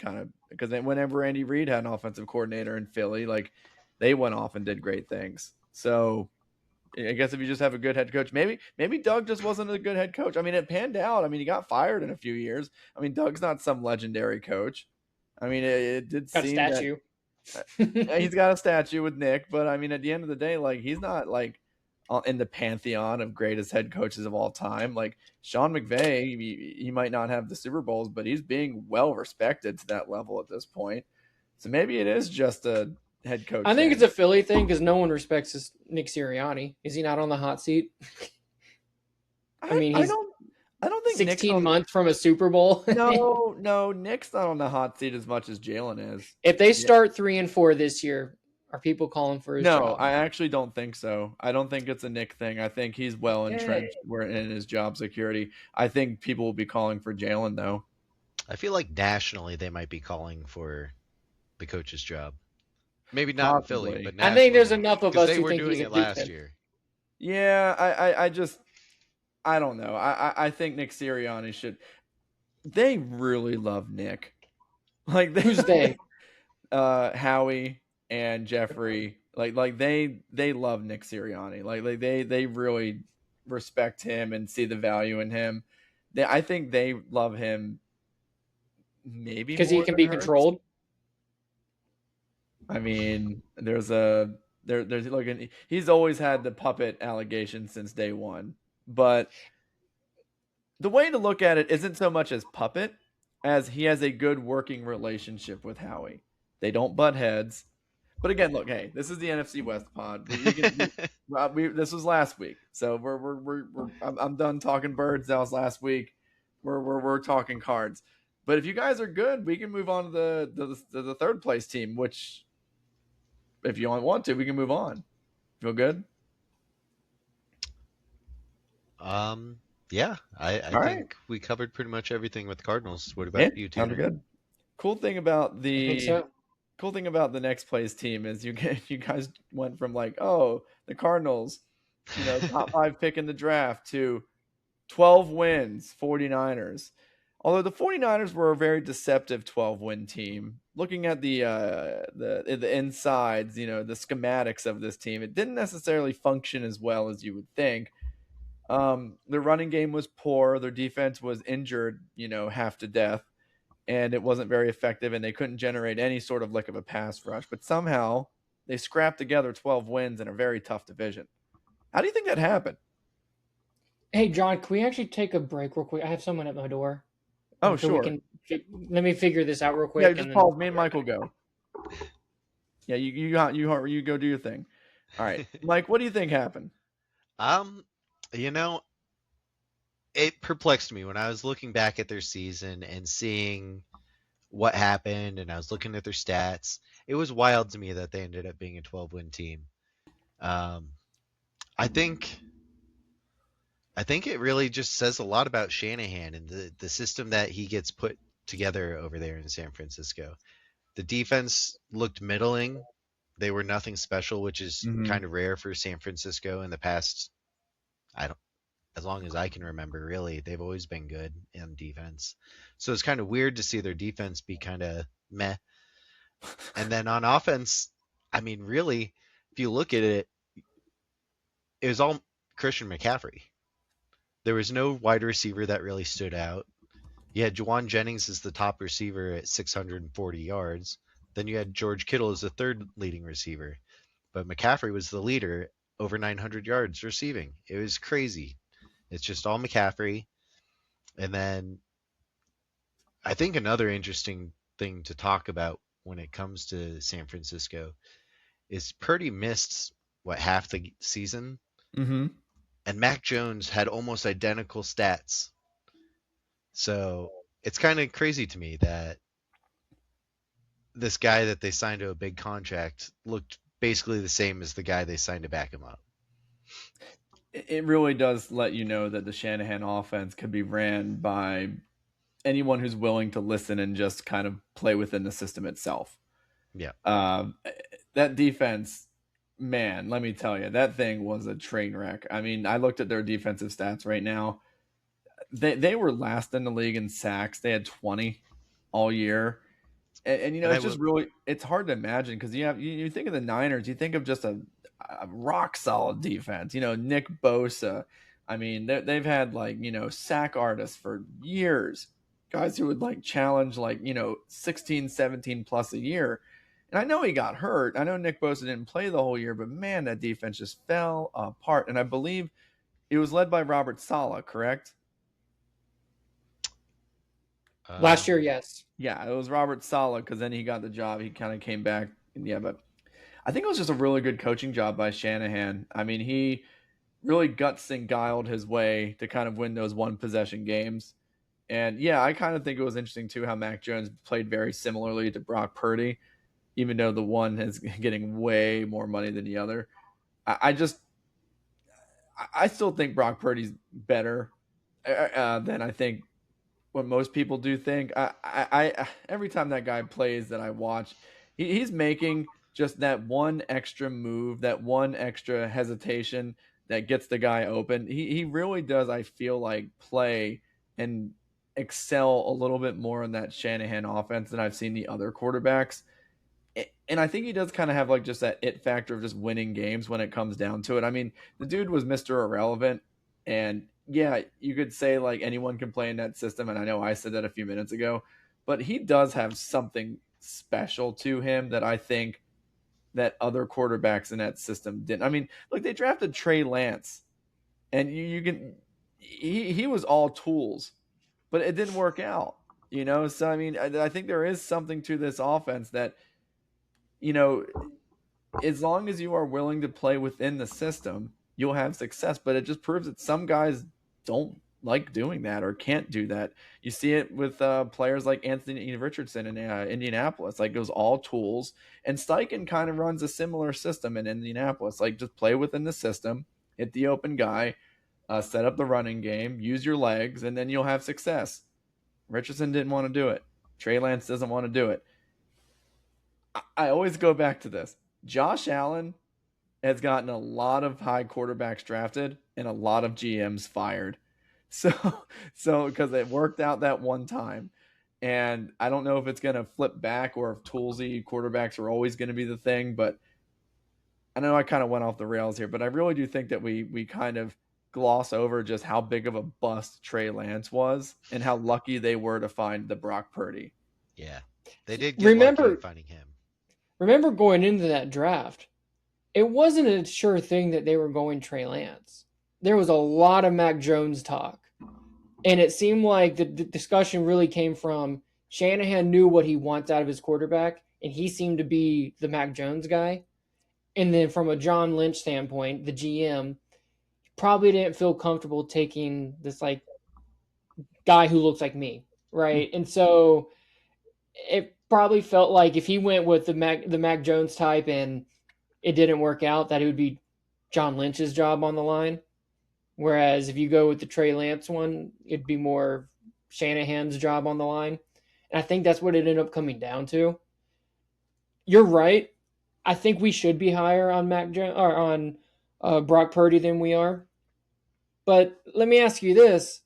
because whenever Andy Reid had an offensive coordinator in Philly, like they went off and did great things. So I guess if you just have a good head coach, maybe Doug just wasn't a good head coach. I mean, it panned out. I mean, he got fired in a few years. I mean, Doug's not some legendary coach. I mean, it did seem got a statue. He's got a statue with Nick, but I mean, at the end of the day, like he's not like in the pantheon of greatest head coaches of all time. Like Sean McVay, he might not have the Super Bowls, but he's being well respected to that level at this point. So maybe it is just a head coach. I think it's a Philly thing because no one respects Nick Sirianni. Is he not on the hot seat? I mean, I don't think 16 months from a Super Bowl. No, Nick's not on the hot seat as much as Jalen is. If they start 3-4 this year, are people calling for his job? No, I actually don't think so. I don't think it's a Nick thing. I think he's well entrenched in his job security. I think people will be calling for Jalen, though. I feel like nationally they might be calling for the coach's job. Maybe not in Philly, but nationally. I think there's enough of us who who think doing he's it last year. Yeah, I don't know. I think Nick Sirianni should. They really love Nick. Like who's they? Howie and Jeffrey. Like they love Nick Sirianni. Like they really respect him and see the value in him. I think they love him. Maybe because he can be controlled. I mean, there's like he's always had the puppet allegation since day one. But the way to look at it isn't so much as puppet as he has a good working relationship with Howie. They don't butt heads. But again, look, hey, this is the NFC West pod. This was last week, so I'm done talking birds. That was last week. We're talking cards. But if you guys are good, we can move on to the third place team. Which, if you want to, we can move on. Feel good? Yeah, I think we covered pretty much everything with the Cardinals. What about you, Tanner? Good. Cool thing about the next place team is you guys went from like, oh, the Cardinals, top 5 pick in the draft to 12 wins, 49ers. Although the 49ers were a very deceptive 12-win team. Looking at the insides, the schematics of this team, it didn't necessarily function as well as you would think. Their running game was poor. Their defense was injured, half to death, and it wasn't very effective, and they couldn't generate any sort of lick of a pass rush. But somehow they scrapped together 12 wins in a very tough division. How do you think that happened? Hey, John, can we actually take a break real quick? I have someone at my door. Oh, sure. Let me figure this out real quick. Yeah, just pause. Me and Michael go. Yeah, you go do your thing. All right, Mike, what do you think happened? It perplexed me when I was looking back at their season and seeing what happened, and I was looking at their stats. It was wild to me that they ended up being a 12-win team. I think I think it really just says a lot about Shanahan and the system that he gets put together over there in San Francisco. The defense looked middling. They were nothing special, which is kind of rare for San Francisco in the past. I don't, as long as I can remember, really, they've always been good in defense. So it's kind of weird to see their defense be kind of meh. And then on offense, I mean, really, if you look at it, it was all Christian McCaffrey. There was no wide receiver that really stood out. You had Juwan Jennings as the top receiver at 640 yards. Then you had George Kittle as the third leading receiver. But McCaffrey was the leader, over 900 yards receiving. It was crazy. It's just all McCaffrey. And then I think another interesting thing to talk about when it comes to San Francisco is Purdy missed, half the season? Mm-hmm. And Mac Jones had almost identical stats. So it's kind of crazy to me that this guy that they signed to a big contract looked basically the same as the guy they signed to back him up. It really does let you know that the Shanahan offense could be ran by anyone who's willing to listen and just kind of play within the system itself. Yeah. That defense, man, let me tell you, that thing was a train wreck. I mean, I looked at their defensive stats right now. They were last in the league in sacks. They had 20 all year. And you know, it's just really, it's hard to imagine because you think of the Niners, you think of just a rock solid defense. You know, Nick Bosa. I mean, they've had sack artists for years, guys who would challenge 16, 17 plus a year. And I know he got hurt. I know Nick Bosa didn't play the whole year, but man, that defense just fell apart. And I believe it was led by Robert Saleh, correct? Last year, yes. Yeah, it was Robert Saleh because then he got the job. He kind of came back. Yeah, but I think it was just a really good coaching job by Shanahan. I mean, he really guts and guiled his way to kind of win those one-possession games. And, yeah, I kind of think it was interesting, too, how Mac Jones played very similarly to Brock Purdy, even though the one is getting way more money than the other. I still think Brock Purdy's better than I think what most people do think. I every time that guy plays that I watch, he's making just that one extra move, that one extra hesitation that gets the guy open. He really does, I feel like, play and excel a little bit more in that Shanahan offense than I've seen the other quarterbacks. And I think he does kind of have just that it factor of just winning games when it comes down to it. I mean, the dude was Mr. Irrelevant, and yeah, you could say anyone can play in that system, and I know I said that a few minutes ago, but he does have something special to him that I think that other quarterbacks in that system didn't. I mean, look, they drafted Trey Lance, and he was all tools, but it didn't work out, So, I mean, I think there is something to this offense that, as long as you are willing to play within the system, you'll have success. But it just proves that some guys don't like doing that or can't do that. You see it with players like Anthony Richardson in Indianapolis. It was all tools. And Steichen kind of runs a similar system in Indianapolis. Just play within the system, hit the open guy, set up the running game, use your legs, and then you'll have success. Richardson didn't want to do it. Trey Lance doesn't want to do it. I always go back to this. Josh Allen has gotten a lot of high quarterbacks drafted and a lot of GMs fired. So because it worked out that one time. And I don't know if it's going to flip back or if toolsy quarterbacks are always going to be the thing. But I know I kind of went off the rails here, but I really do think that we kind of gloss over just how big of a bust Trey Lance was and how lucky they were to find the Brock Purdy. Yeah, they did get lucky finding him. Remember going into that draft, it wasn't a sure thing that they were going Trey Lance. There was a lot of Mac Jones talk. And it seemed like the discussion really came from Shanahan knew what he wants out of his quarterback, and he seemed to be the Mac Jones guy. And then from a John Lynch standpoint, the GM probably didn't feel comfortable taking this guy who looks like me, right? And so it probably felt like if he went with the Mac Jones type and it didn't work out, that it would be John Lynch's job on the line. Whereas if you go with the Trey Lance one, it'd be more Shanahan's job on the line. And I think that's what it ended up coming down to. You're right. I think we should be higher on or on Brock Purdy than we are. But let me ask you this: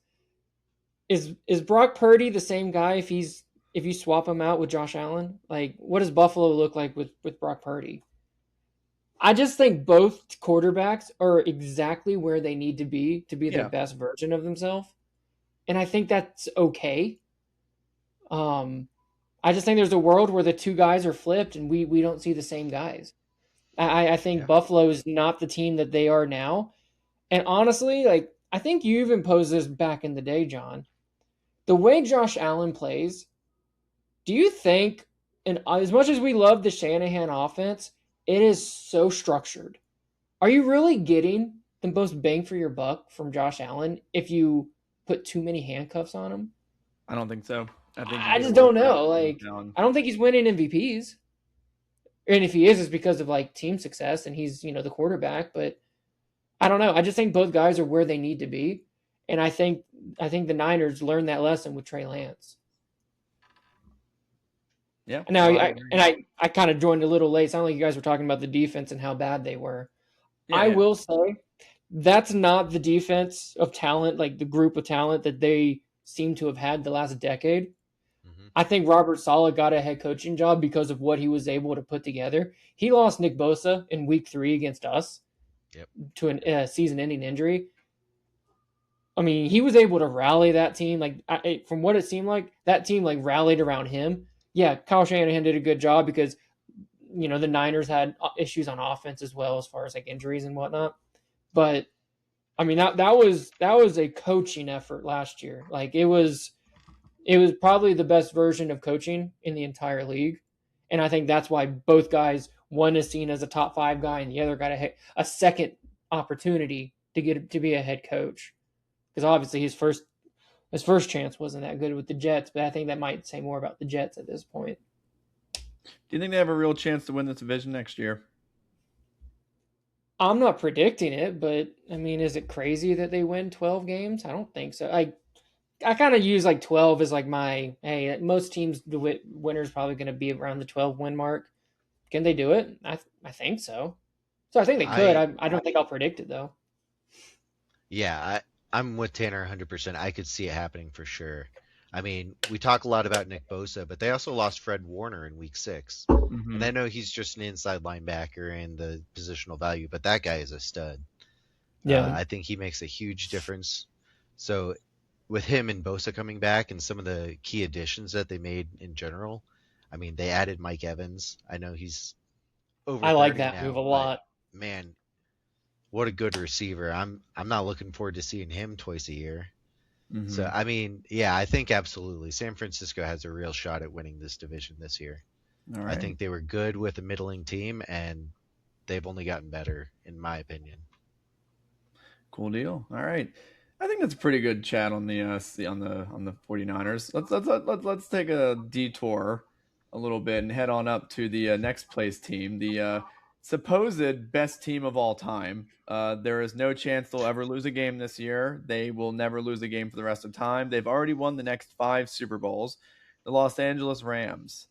Is Brock Purdy the same guy if you swap him out with Josh Allen? Like, what does Buffalo look like with Brock Purdy? I just think both quarterbacks are exactly where they need to be their best version of themselves, and I think that's okay. I just think there's a world where the two guys are flipped and we don't see the same guys. I think Buffalo is not the team that they are now. And honestly, like, I think you even posed this back in the day, John. The way Josh Allen plays, do you think, and as much as we love the Shanahan offense, it is so structured. Are you really getting the most bang for your buck from Josh Allen if you put too many handcuffs on him? I don't think so. I just don't know. Like, I don't think he's winning MVPs. And if he is, it's because of like team success and he's, the quarterback. But I don't know. I just think both guys are where they need to be. And I think the Niners learned that lesson with Trey Lance. Yeah. Now, I kind of joined a little late. Sounded like you guys were talking about the defense and how bad they were. I will say that's not the defense of talent, like the group of talent that they seem to have had the last decade. Mm-hmm. I think Robert Saleh got a head coaching job because of what he was able to put together. He lost Nick Bosa in week 3 against us to a season-ending injury. I mean, he was able to rally that team. Like, from what it seemed like, that team like rallied around him. Yeah, Kyle Shanahan did a good job because, the Niners had issues on offense as well as far as like injuries and whatnot. But I mean, that was a coaching effort last year. Like, it was probably the best version of coaching in the entire league. And I think that's why both guys, one is seen as a top 5 guy and the other got a second opportunity to be a head coach. Because obviously his first chance wasn't that good with the Jets, but I think that might say more about the Jets at this point. Do you think they have a real chance to win this division next year? I'm not predicting it, but I mean, is it crazy that they win 12 games? I don't think so. I kind of use like 12 as like most teams, the winner's probably going to be around the 12 win mark. Can they do it? I think so. So I think they could. I don't think I'll predict it though. Yeah, I'm with Tanner 100%. I could see it happening for sure. I mean, we talk a lot about Nick Bosa, but they also lost Fred Warner in week 6. Mm-hmm. And I know he's just an inside linebacker and the positional value, but that guy is a stud. Yeah. I think he makes a huge difference. So with him and Bosa coming back and some of the key additions that they made in general, I mean, they added Mike Evans. I know he's over. I like that move a lot. Man, what a good receiver. I'm not looking forward to seeing him twice a year. Mm-hmm. So, I mean, yeah, I think absolutely. San Francisco has a real shot at winning this division this year. All right. I think they were good with a middling team, and they've only gotten better, in my opinion. Cool deal. All right. I think that's a pretty good chat on the 49ers. Let's take a detour a little bit and head on up to the next place team, the supposed best team of all time. There is no chance they'll ever lose a game this year. They will never lose a game for the rest of time. They've already won the next 5 Super Bowls. The Los Angeles Rams.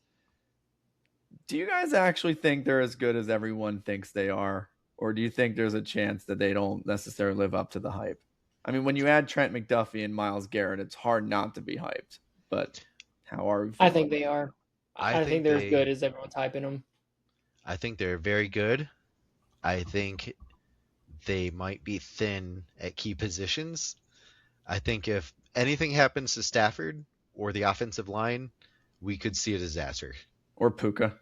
Do you guys actually think they're as good as everyone thinks they are? Or do you think there's a chance that they don't necessarily live up to the hype? I mean, when you add Trent McDuffie and Myles Garrett, it's hard not to be hyped. But how are we? I think they are. I think they're as good as everyone's hyping them. I think they're very good. I think they might be thin at key positions. I think if anything happens to Stafford or the offensive line, we could see a disaster. Or Puka.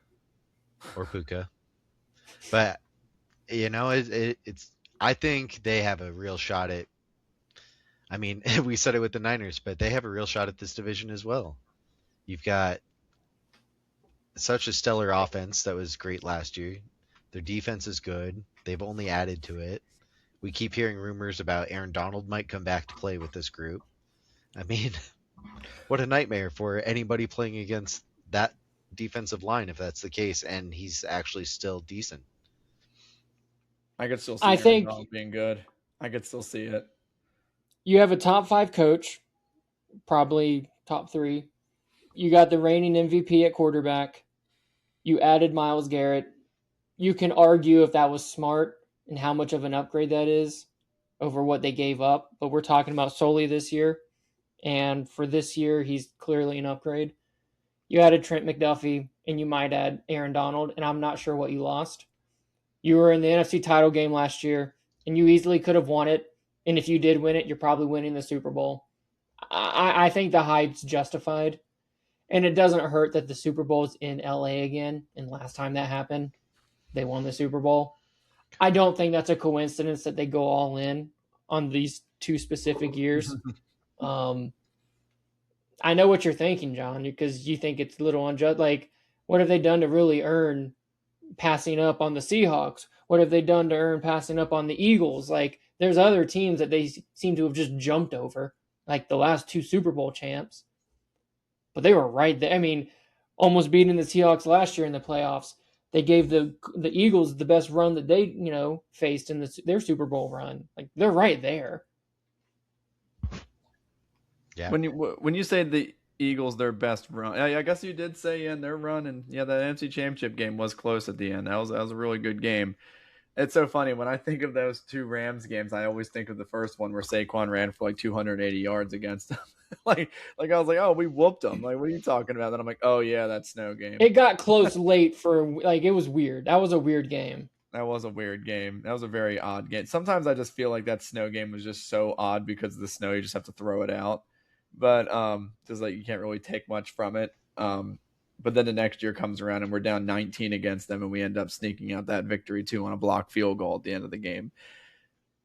But, it's. I think they have a real shot at. I mean, we said it with the Niners, but they have a real shot at this division as well. You've got such a stellar offense that was great last year. Their defense is good. They've only added to it. We keep hearing rumors about Aaron Donald might come back to play with this group. I mean, what a nightmare for anybody playing against that defensive line if that's the case, and he's actually still decent. I could still see Aaron Donald being good. I could still see it. You have a top 5 coach, probably top 3. You got the reigning MVP at quarterback. You added Myles Garrett. You can argue if that was smart and how much of an upgrade that is over what they gave up, but we're talking about solely this year. And for this year, he's clearly an upgrade. You added Trent McDuffie, and you might add Aaron Donald, and I'm not sure what you lost. You were in the NFC title game last year, and you easily could have won it. And if you did win it, you're probably winning the Super Bowl. I think the hype's justified. And it doesn't hurt that the Super Bowl is in LA again. And last time that happened, they won the Super Bowl. I don't think that's a coincidence that they go all in on these 2 specific years. I know what you're thinking, John, because you think it's a little unjust. Like, what have they done to really earn passing up on the Seahawks? What have they done to earn passing up on the Eagles? Like, there's other teams that they seem to have just jumped over, like the last 2 Super Bowl champs. But they were right there. I mean, almost beating the Seahawks last year in the playoffs. They gave the Eagles the best run that they, faced in their Super Bowl run. Like, they're right there. Yeah. When you say the Eagles their best run, I guess you did say in their run, and that NFC Championship game was close at the end. That was a really good game. It's so funny when I think of those 2 Rams games. I always think of the first one where Saquon ran for like 280 yards against them. like I was like, oh, we whooped them. Like, what are you talking about? Then I'm like, oh yeah, that snow game. It got close late it was weird. That was a weird game. That was a weird game. That was a very odd game. Sometimes I just feel like that snow game was just so odd because of the snow. You just have to throw it out. But just like you can't really take much from it. But then the next year comes around and we're down 19 against them, and we end up sneaking out that victory too on a blocked field goal at the end of the game.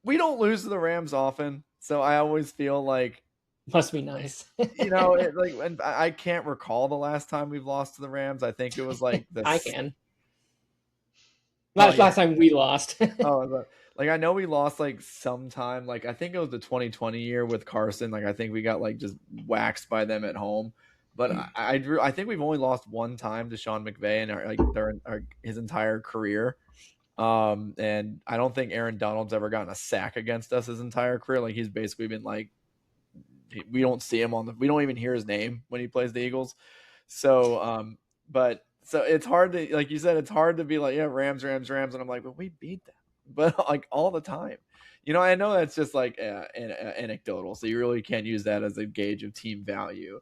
We don't lose to the Rams often, so I always feel like must be nice. and I can't recall the last time we've lost to the Rams. I think it was like this. I can. Last time we lost. Like, I know we lost like sometime, like I think it was the 2020 year with Carson. Like, I think we got like just waxed by them at home. But I think we've only lost one time to Sean McVay in his entire career. And I don't think Aaron Donald's ever gotten a sack against us his entire career. Like, he's basically been like, we don't see him we don't even hear his name when he plays the Eagles. So, so it's hard to, like you said, it's hard to be like, yeah, Rams. And I'm like, but we beat them. But like all the time, I know that's just like anecdotal. So you really can't use that as a gauge of team value.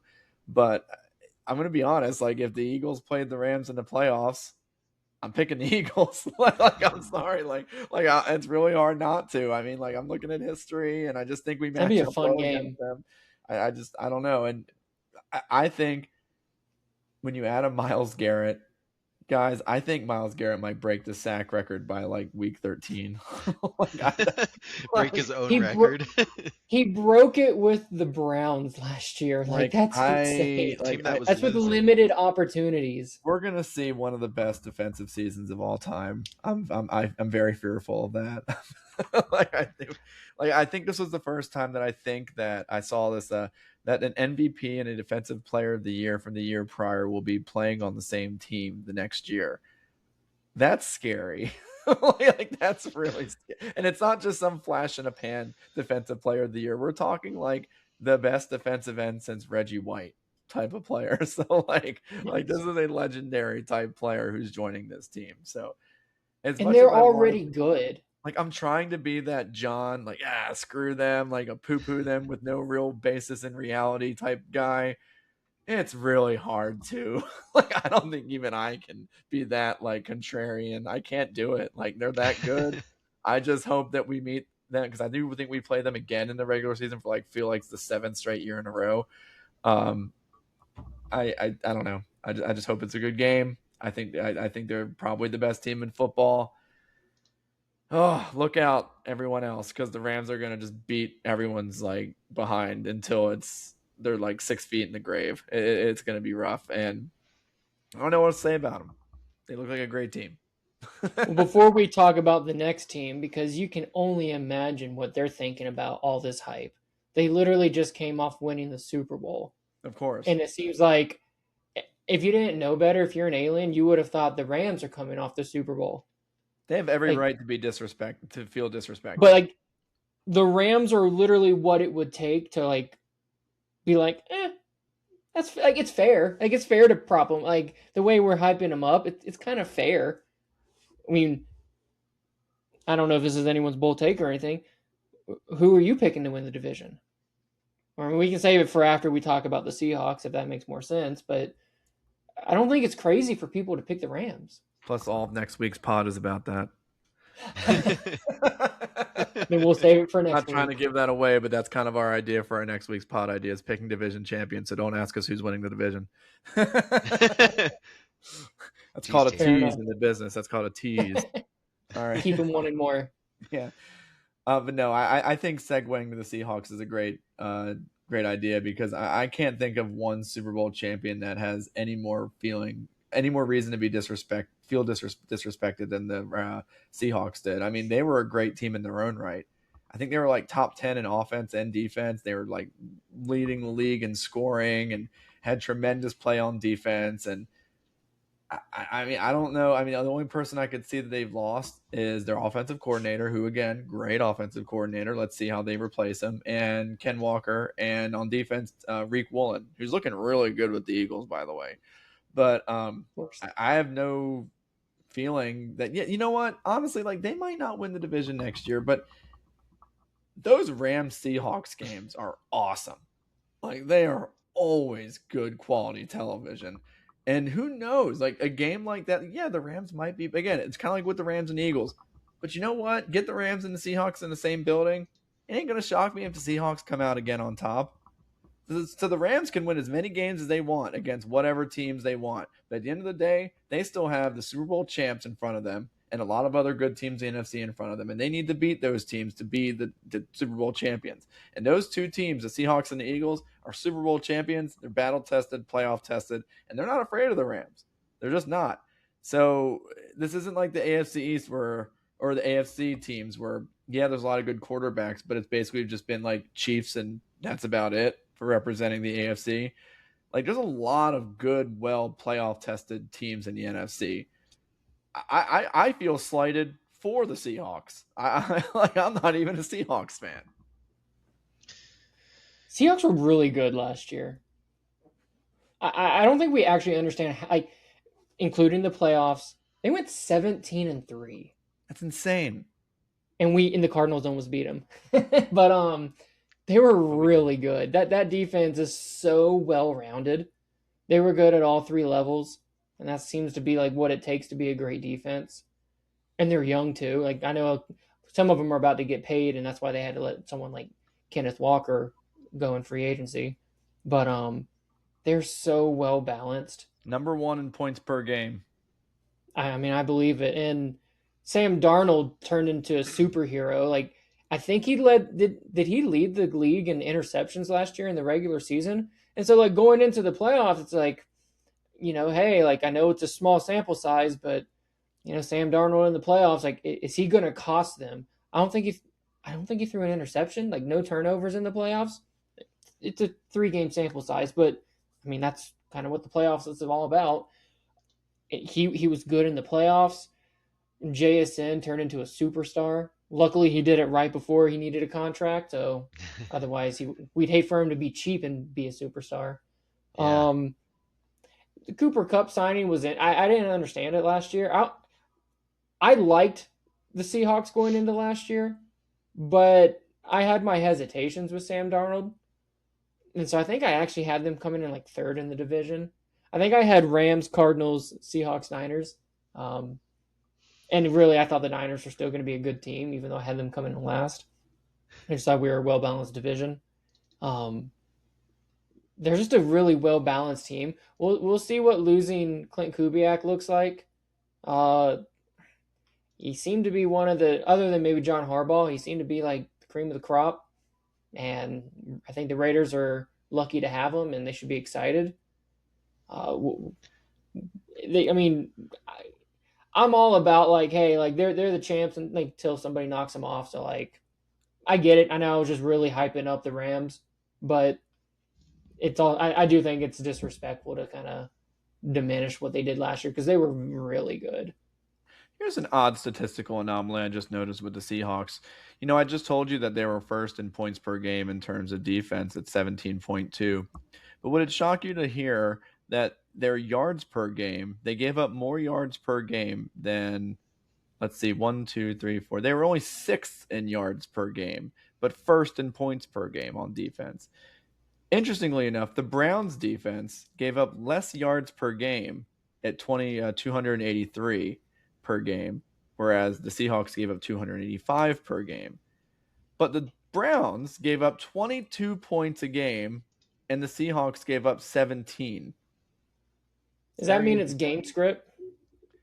But I'm going to be honest, like if the Eagles played the Rams in the playoffs, I'm picking the Eagles. like I'm sorry, it's really hard not to. I mean, like I'm looking at history, and I just think we match That'd be a up fun well game. against them. I don't know, and I think when you add a Myles Garrett, guys, I think Myles Garrett might break the sack record by like week 13. Break his own record. He broke it with the Browns last year. That's insane. That's with limited opportunities. We're gonna see one of the best defensive seasons of all time. I'm very fearful of that. I think this was the first time that I think that I saw this. That an MVP and a defensive player of the year from the year prior will be playing on the same team the next year. That's scary. That's really scary. And it's not just some flash in a pan defensive player of the year. We're talking like the best defensive end since Reggie White type of player. So this is a legendary type player who's joining this team. So and they're already good. Like, I'm trying to be that John, screw them, like a poo-poo them with no real basis in reality type guy. It's really hard to. I don't think even I can be that, contrarian. I can't do it. They're that good. I just hope that we meet them, because I do think we play them again in the regular season for, feel like it's the 7th straight year in a row. I don't know. I just hope it's a good game. I think they're probably the best team in football. Oh, look out, everyone else, because the Rams are going to just beat everyone's behind until they're 6 feet in the grave. It's going to be rough, and I don't know what to say about them. They look like a great team. Well, before we talk about the next team, because you can only imagine what they're thinking about all this hype. They literally just came off winning the Super Bowl. Of course. And it seems like if you didn't know better, if you're an alien, you would have thought the Rams are coming off the Super Bowl. They have every right to be to feel disrespected. But the Rams are literally what it would take to like be like, that's like it's fair. Like it's fair to prop them. Like the way we're hyping them up, it's kind of fair. I mean, I don't know if this is anyone's bold take or anything. Who are you picking to win the division? Or I mean, we can save it for after we talk about the Seahawks if that makes more sense. But I don't think it's crazy for people to pick the Rams. Plus, all of next week's pod is about that. Then we'll save it for next Not week. trying to give that away, but that's kind of our idea for our next week's pod idea is picking division champions. So don't ask us who's winning the division. That's called a tease in the business. That's called a tease. All right. Keep them wanting more. Yeah. But no, I think segueing to the Seahawks is a great idea because I can't think of one Super Bowl champion that has any more reason to be disrespected than the Seahawks did. I mean, they were a great team in their own right. I think they were like top 10 in offense and defense. They were like leading the league in scoring and had tremendous play on defense. And I mean, I don't know. I mean, the only person I could see that they've lost is their offensive coordinator, who, again, great offensive coordinator. Let's see how they replace him. And Ken Walker. And on defense, Reek Woolen, who's looking really good with the Eagles, by the way. But I have no feeling that, you know what? Honestly, like they might not win the division next year, but those Rams-Seahawks games are awesome. Like they are always good quality television. And who knows, like a game like that, yeah, the Rams might be, again, it's kind of like with the Rams and Eagles. But you know what? Get the Rams and the Seahawks in the same building. It ain't going to shock me if the Seahawks come out again on top. So the Rams can win as many games as they want against whatever teams they want. But at the end of the day, they still have the Super Bowl champs in front of them and a lot of other good teams in the NFC in front of them. And they need to beat those teams to be the Super Bowl champions. And those two teams, the Seahawks and the Eagles, are Super Bowl champions. They're battle-tested, playoff-tested, and they're not afraid of the Rams. They're just not. So this isn't like the AFC East or the AFC teams where, yeah, there's a lot of good quarterbacks, but it's basically just been like Chiefs and that's about it for representing the AFC. Like there's a lot of good, well playoff-tested teams in the NFC. I feel slighted for the Seahawks. I'm not even a Seahawks fan. Seahawks were really good last year. I don't think we actually understand how, like, including the playoffs, they went 17-3. That's insane. And we in the Cardinals almost beat them. But they were really good. That defense is so well rounded. They were good at all three levels. And that seems to be like what it takes to be a great defense. And they're young too. Like I know some of them are about to get paid, and that's why they had to let someone like Kenneth Walker go in free agency. But they're so well balanced. Number 1 in points per game. I mean, I believe it. And Sam Darnold turned into a superhero. Like I think he did he lead the league in interceptions last year in the regular season? And so like going into the playoffs, it's like, you know, hey, like I know it's a small sample size, but you know, Sam Darnold in the playoffs, like, is he going to cost them? I don't think he threw an interception, like no turnovers in the playoffs. It's a 3-game sample size, but I mean that's kind of what the playoffs is all about. He was good in the playoffs. JSN turned into a superstar. Luckily, he did it right before he needed a contract. So otherwise, we'd hate for him to be cheap and be a superstar. Yeah. The Cooper Kupp signing was in. I didn't understand it last year. I liked the Seahawks going into last year, but I had my hesitations with Sam Darnold. And so I think I actually had them coming in like third in the division. I think I had Rams, Cardinals, Seahawks, Niners. And really, I thought the Niners were still going to be a good team, even though I had them coming in last. I just thought we were a well-balanced division. They're just a really well-balanced team. We'll see what losing Clint Kubiak looks like. He seemed to be one of the, other than maybe John Harbaugh, he seemed to be like the cream of the crop. And I think the Raiders are lucky to have him, and they should be excited. I'm all about like, hey, like they're the champs and like till somebody knocks them off. So like, I get it. I know I was just really hyping up the Rams, but it's all. I do think it's disrespectful to kind of diminish what they did last year because they were really good. Here's an odd statistical anomaly I just noticed with the Seahawks. I just told you that they were first in points per game in terms of defense at 17.2. But would it shock you to hear that their yards per game, they gave up more yards per game than, let's see, 1, 2, 3, 4. They were only sixth in yards per game, but first in points per game on defense. Interestingly enough, the Browns defense gave up less yards per game at 283 per game, whereas the Seahawks gave up 285 per game. But the Browns gave up 22 points a game, and the Seahawks gave up 17. Does that mean it's game script?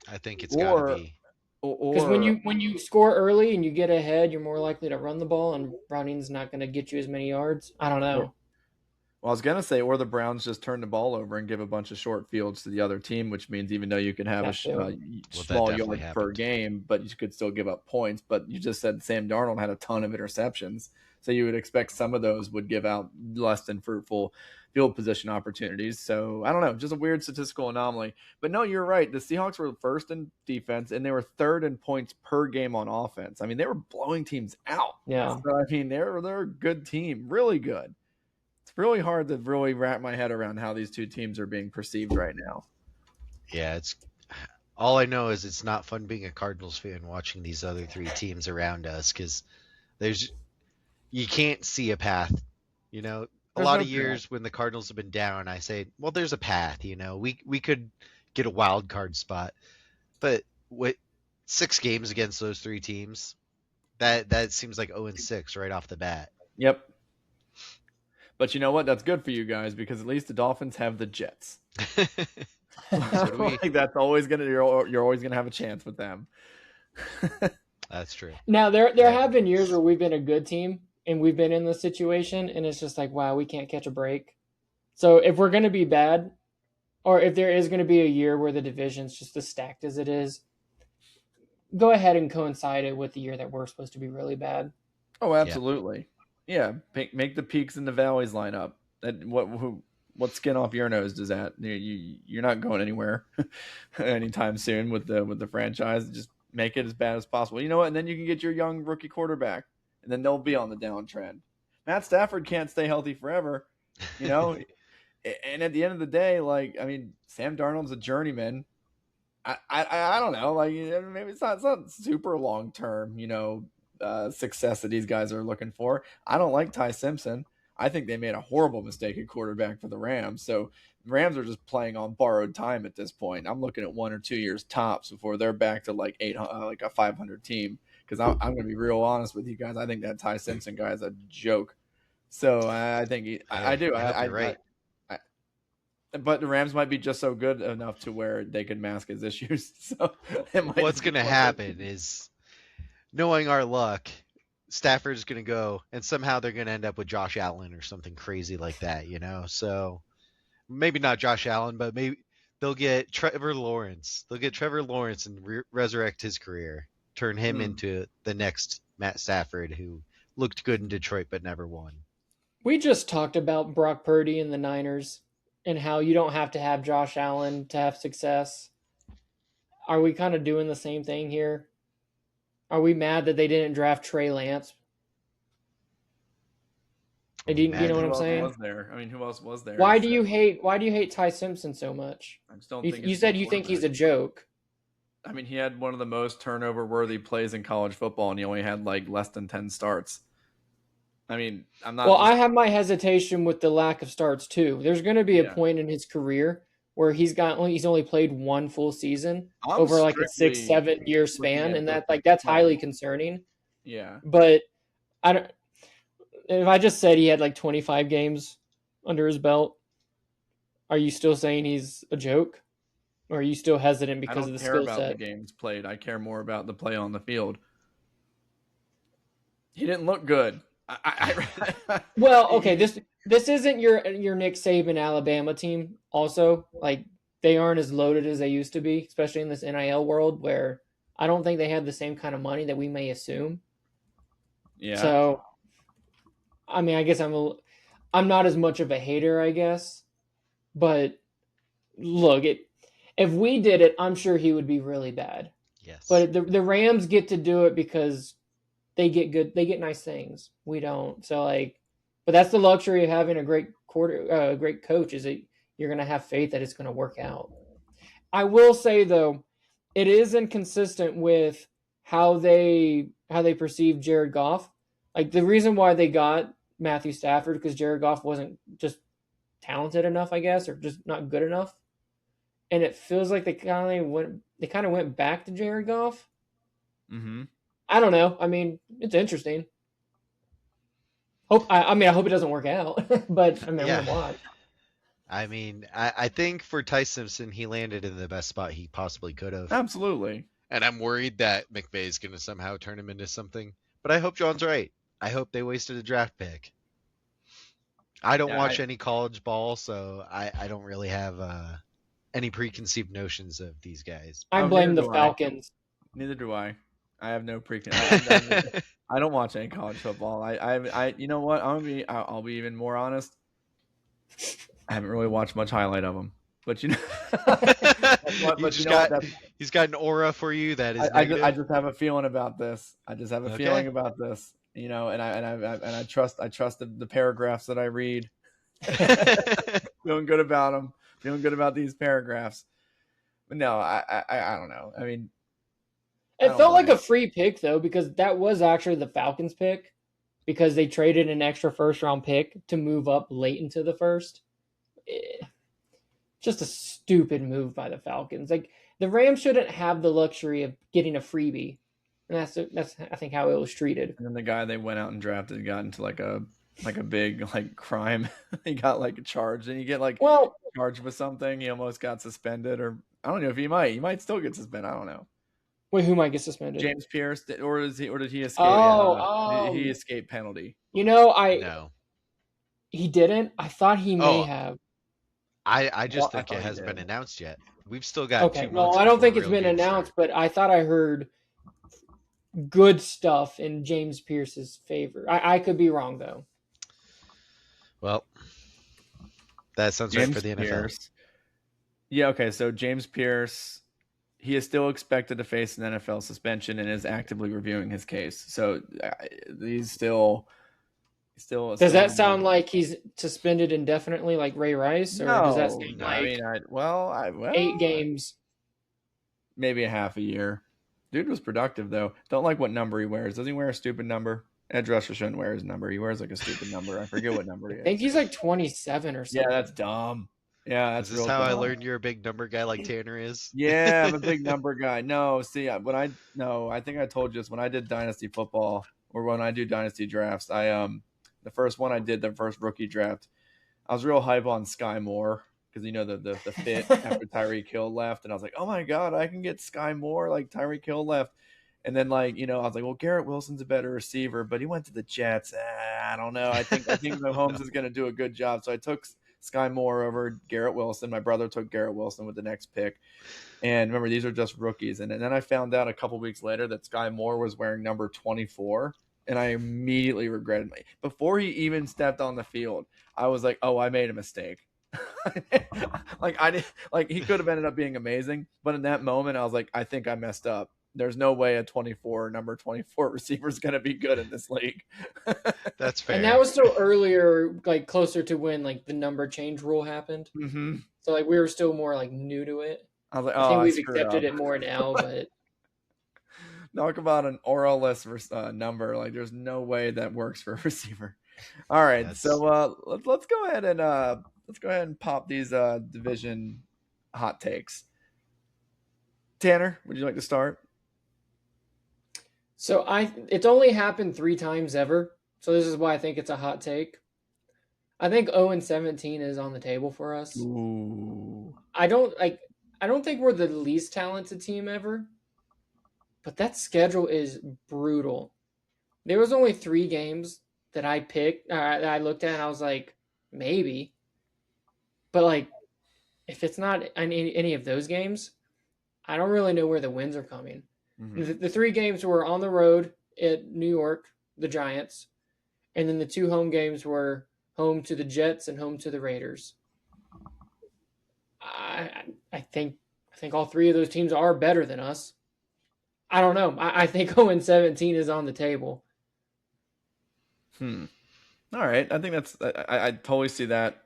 I think it's got to be. Because when you score early and you get ahead, you're more likely to run the ball, and Browning's not going to get you as many yards. I don't know. Well, I was going to say, or the Browns just turn the ball over and give a bunch of short fields to the other team, which means even though you can have small yards per game, but you could still give up points. But you just said Sam Darnold had a ton of interceptions. So you would expect some of those would give out less than fruitful field position opportunities. So I don't know, just a weird statistical anomaly. But no, you're right. The Seahawks were first in defense, and they were third in points per game on offense. I mean, they were blowing teams out. Yeah. So, I mean, they're a good team, really good. It's really hard to really wrap my head around how these two teams are being perceived right now. Yeah, it's all I know is it's not fun being a Cardinals fan watching these other three teams around us because you can't see a path. A lot of years when the Cardinals have been down, I say, well, there's a path. We could get a wild card spot, but with 6 games against those three teams, that seems like 0-6 right off the bat. Yep. But you know what? That's good for you guys because at least the Dolphins have the Jets. So do we. Like that's always you're always gonna have a chance with them. That's true. Now there have been years where we've been a good team and we've been in this situation, and it's just like, wow, we can't catch a break. So if we're gonna be bad, or if there is gonna be a year where the division's just as stacked as it is, go ahead and coincide it with the year that we're supposed to be really bad. Oh, absolutely. Yeah, make the peaks and the valleys line up. What skin off your nose does that? You're not going anywhere anytime soon with the franchise. Just make it as bad as possible. You know what? And then you can get your young rookie quarterback, and then they'll be on the downtrend. Matt Stafford can't stay healthy forever, And at the end of the day, Sam Darnold's a journeyman. I don't know. Maybe it's not super long term, success that these guys are looking for. I don't like Ty Simpson. I think they made a horrible mistake at quarterback for the Rams. So the Rams are just playing on borrowed time at this point. I'm looking at 1 or 2 years tops before they're back to like a 500 team. Because I'm going to be real honest with you guys. I think that Ty Simpson guy is a joke. So I think I do. You're right. But the Rams might be just so good enough to where they could mask his issues. So what's going to happen is, knowing our luck, Stafford's going to go, and somehow they're going to end up with Josh Allen or something crazy like that, So maybe not Josh Allen, but maybe they'll get Trevor Lawrence. They'll get Trevor Lawrence and resurrect his career, turn him into the next Matt Stafford, who looked good in Detroit but never won. We just talked about Brock Purdy and the Niners and how you don't have to have Josh Allen to have success. Are we kind of doing the same thing here? Are we mad that they didn't draft Trey Lance? You know what I'm saying? Who else was there? Who else was there? Why do you hate Ty Simpson so much? I just don't think you said you think he's a joke. He had one of the most turnover-worthy plays in college football, and he only had less than 10 starts. I'm not. Well, I have my hesitation with the lack of starts too. There's going to be a point in his career where he's only played one full season over a 6-7 year span, and that's highly concerning. Yeah. But if I just said he had 25 games under his belt, are you still saying he's a joke? Or are you still hesitant because of the skill set? I don't care about the games played. I care more about the play on the field. He didn't look good. Well, okay, this isn't your Nick Saban Alabama team. Also, they aren't as loaded as they used to be, especially in this NIL world where I don't think they have the same kind of money that we may assume. Yeah. So, I guess I'm not as much of a hater, I guess. But look, if we did it, I'm sure he would be really bad. Yes. But the Rams get to do it because they get nice things. We don't. So like, but that's the luxury of having a great great coach, is that you're going to have faith that it's going to work out. I will say though, it is inconsistent with how they perceive Jared Goff. Like the reason why they got Matthew Stafford, because Jared Goff wasn't just talented enough, I guess, or just not good enough. And it feels like they kind of went back to Jared Goff. Mm-hmm. I don't know. I mean, it's interesting. I hope it doesn't work out, but I mean, Yeah. I'm gonna watch. I mean, I think for Ty Simpson, he landed in the best spot he possibly could have. Absolutely. And I'm worried that McVay is going to somehow turn him into something. But I hope John's right. I hope they wasted a draft pick. I don't watch any college ball, so I don't really have any preconceived notions of these guys. I blame the Falcons. Neither do I. I have no preconceived. I don't watch any college football. I you know what? I'll be even more honest. I haven't really watched much highlight of them, but you know, he's got an aura for you that is. I just have a feeling about this. I just have a feeling about this. You know, and I trust the paragraphs that I read. Feeling good about them. Feeling good about these paragraphs. But no, I don't know. I mean, it felt like a free pick though, because that was actually the Falcons' pick, because they traded an extra first-round pick to move up late into the first. Just a stupid move by the Falcons. Like the Rams shouldn't have the luxury of getting a freebie, and that's I think how it was treated. And then the guy they went out and drafted got into like a big like crime. He got like charged, and you get like charged with something. He almost got suspended, or I don't know if he might still get suspended. I don't know. Wait, who might get suspended? James Pierce, or did he escape? He escaped penalty. You know, no, he didn't. I thought he may have. I just think it hasn't been announced yet. We've still got 2 months. No, I don't think it's been announced, but I thought I heard good stuff in James Pierce's favor. I could be wrong though. Well, that sounds right for the NFL. Pierce. Yeah, okay. So James Pierce, he is still expected to face an NFL suspension and is actively reviewing his case. So he's still. Does that sound like he's suspended indefinitely, like Ray Rice, or does that sound like 8 games? Maybe a half a year. Dude was productive though. Don't like what number he wears. Does he wear a stupid number? Edge rusher shouldn't wear his number. He wears like a stupid number. I forget what number he is. I think he's like 27 or something. Yeah, that's dumb. Yeah, that's Is this how I learned you're a big number guy like Tanner is? Yeah, I'm a big number guy. No, see, I think I told you this when I did Dynasty football, or when I do Dynasty drafts. The first one I did, the first rookie draft, I was real hype on Sky Moore, because you know the fit after Tyreek Hill left, and I was like, oh my god, I can get Sky Moore, like Tyreek Hill left. And then, like, you know, I was like, well, Garrett Wilson's a better receiver, but he went to the Jets. I don't know. I think Mahomes is going to do a good job. So I took Sky Moore over Garrett Wilson. My brother took Garrett Wilson with the next pick. And remember, these are just rookies. And then I found out a couple weeks later that Sky Moore was wearing number 24. And I immediately regretted it. Before he even stepped on the field, I was like, oh, I made a mistake. He could have ended up being amazing. But in that moment, I was like, I think I messed up. There's no way a number 24 receiver is going to be good in this league. That's fair. And that was still earlier, like closer to when like the number change rule happened. Mm-hmm. So like we were still more like new to it. I was like, I think we've accepted it more now, but talk about an oralless number. Like there's no way that works for a receiver. All right, so let's go ahead and pop these division hot takes. Tanner, would you like to start? So it's only happened 3 times ever. So this is why I think it's a hot take. I think 0-17 is on the table for us. Ooh. I don't think we're the least talented team ever, but that schedule is brutal. There was only 3 games that I picked, that I looked at, and I was like, maybe. But like, if it's not any of those games, I don't really know where the wins are coming. Mm-hmm. The 3 games were on the road at New York, the Giants, and then the 2 home games were home to the Jets and home to the Raiders. I think all 3 of those teams are better than us. I don't know. I think 0-17 is on the table. All right. I think I totally see that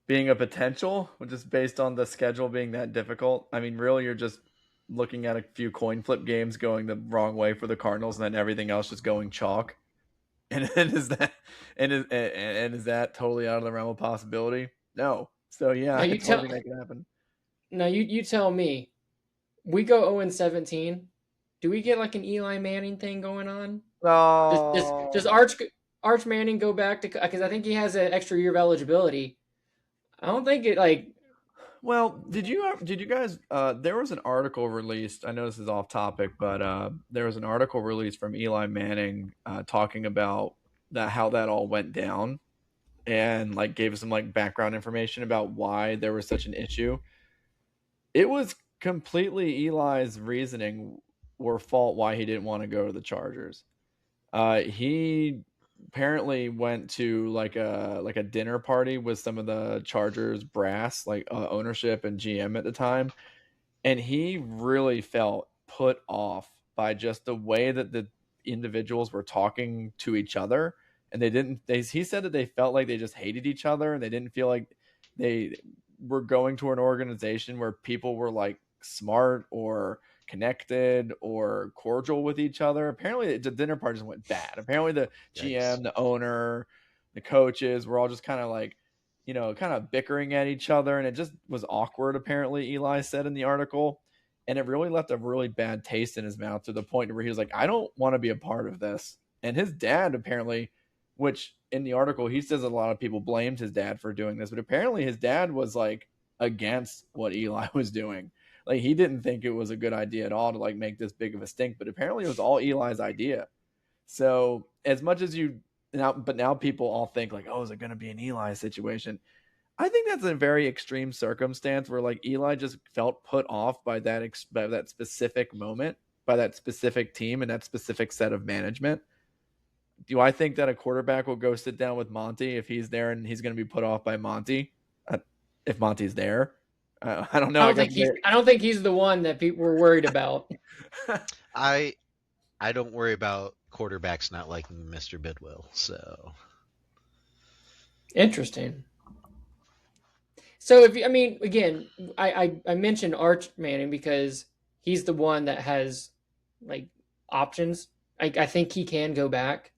being a potential, just based on the schedule being that difficult. I mean, really, you're just looking at a few coin flip games going the wrong way for the Cardinals, and then everything else just going chalk. And is that totally out of the realm of possibility? No. So yeah, Now I you totally tell. think that could happen. Now you tell me. We go 0-17. Do we get like an Eli Manning thing going on? Does Oh. Arch Manning go back to, because I think he has an extra year of eligibility. I don't think it like. Well, did you guys? There was an article released. I know this is off topic, but there was an article released from Eli Manning talking about how that all went down, and like gave us some like background information about why there was such an issue. It was completely Eli's reasoning or fault why he didn't want to go to the Chargers. He apparently went to like a dinner party with some of the Chargers brass, like ownership and GM at the time, and he really felt put off by just the way that the individuals were talking to each other, and he said that they felt like they just hated each other, and they didn't feel like they were going to an organization where people were like smart or connected or cordial with each other. Apparently the dinner parties went bad. Apparently the GM, the owner, the coaches were all just kind of like, kind of bickering at each other, and it just was awkward, apparently, Eli said in the article. And it really left a really bad taste in his mouth, to the point where he was like, I don't want to be a part of this. And his dad, apparently, which in the article, he says a lot of people blamed his dad for doing this, but apparently his dad was like against what Eli was doing. Like, he didn't think it was a good idea at all to like make this big of a stink, but apparently it was all Eli's idea. So as much as now people all think like, oh, is it going to be an Eli situation? I think that's a very extreme circumstance where like Eli just felt put off by that specific moment, by that specific team and that specific set of management. Do I think that a quarterback will go sit down with Monty if he's there and he's going to be put off by Monty? If Monty's there, I don't know. I don't think he's the one that people were worried about. I don't worry about quarterbacks not liking Mr. Bidwill. So interesting. So again, I mentioned Arch Manning because he's the one that has like options. I think he can go back.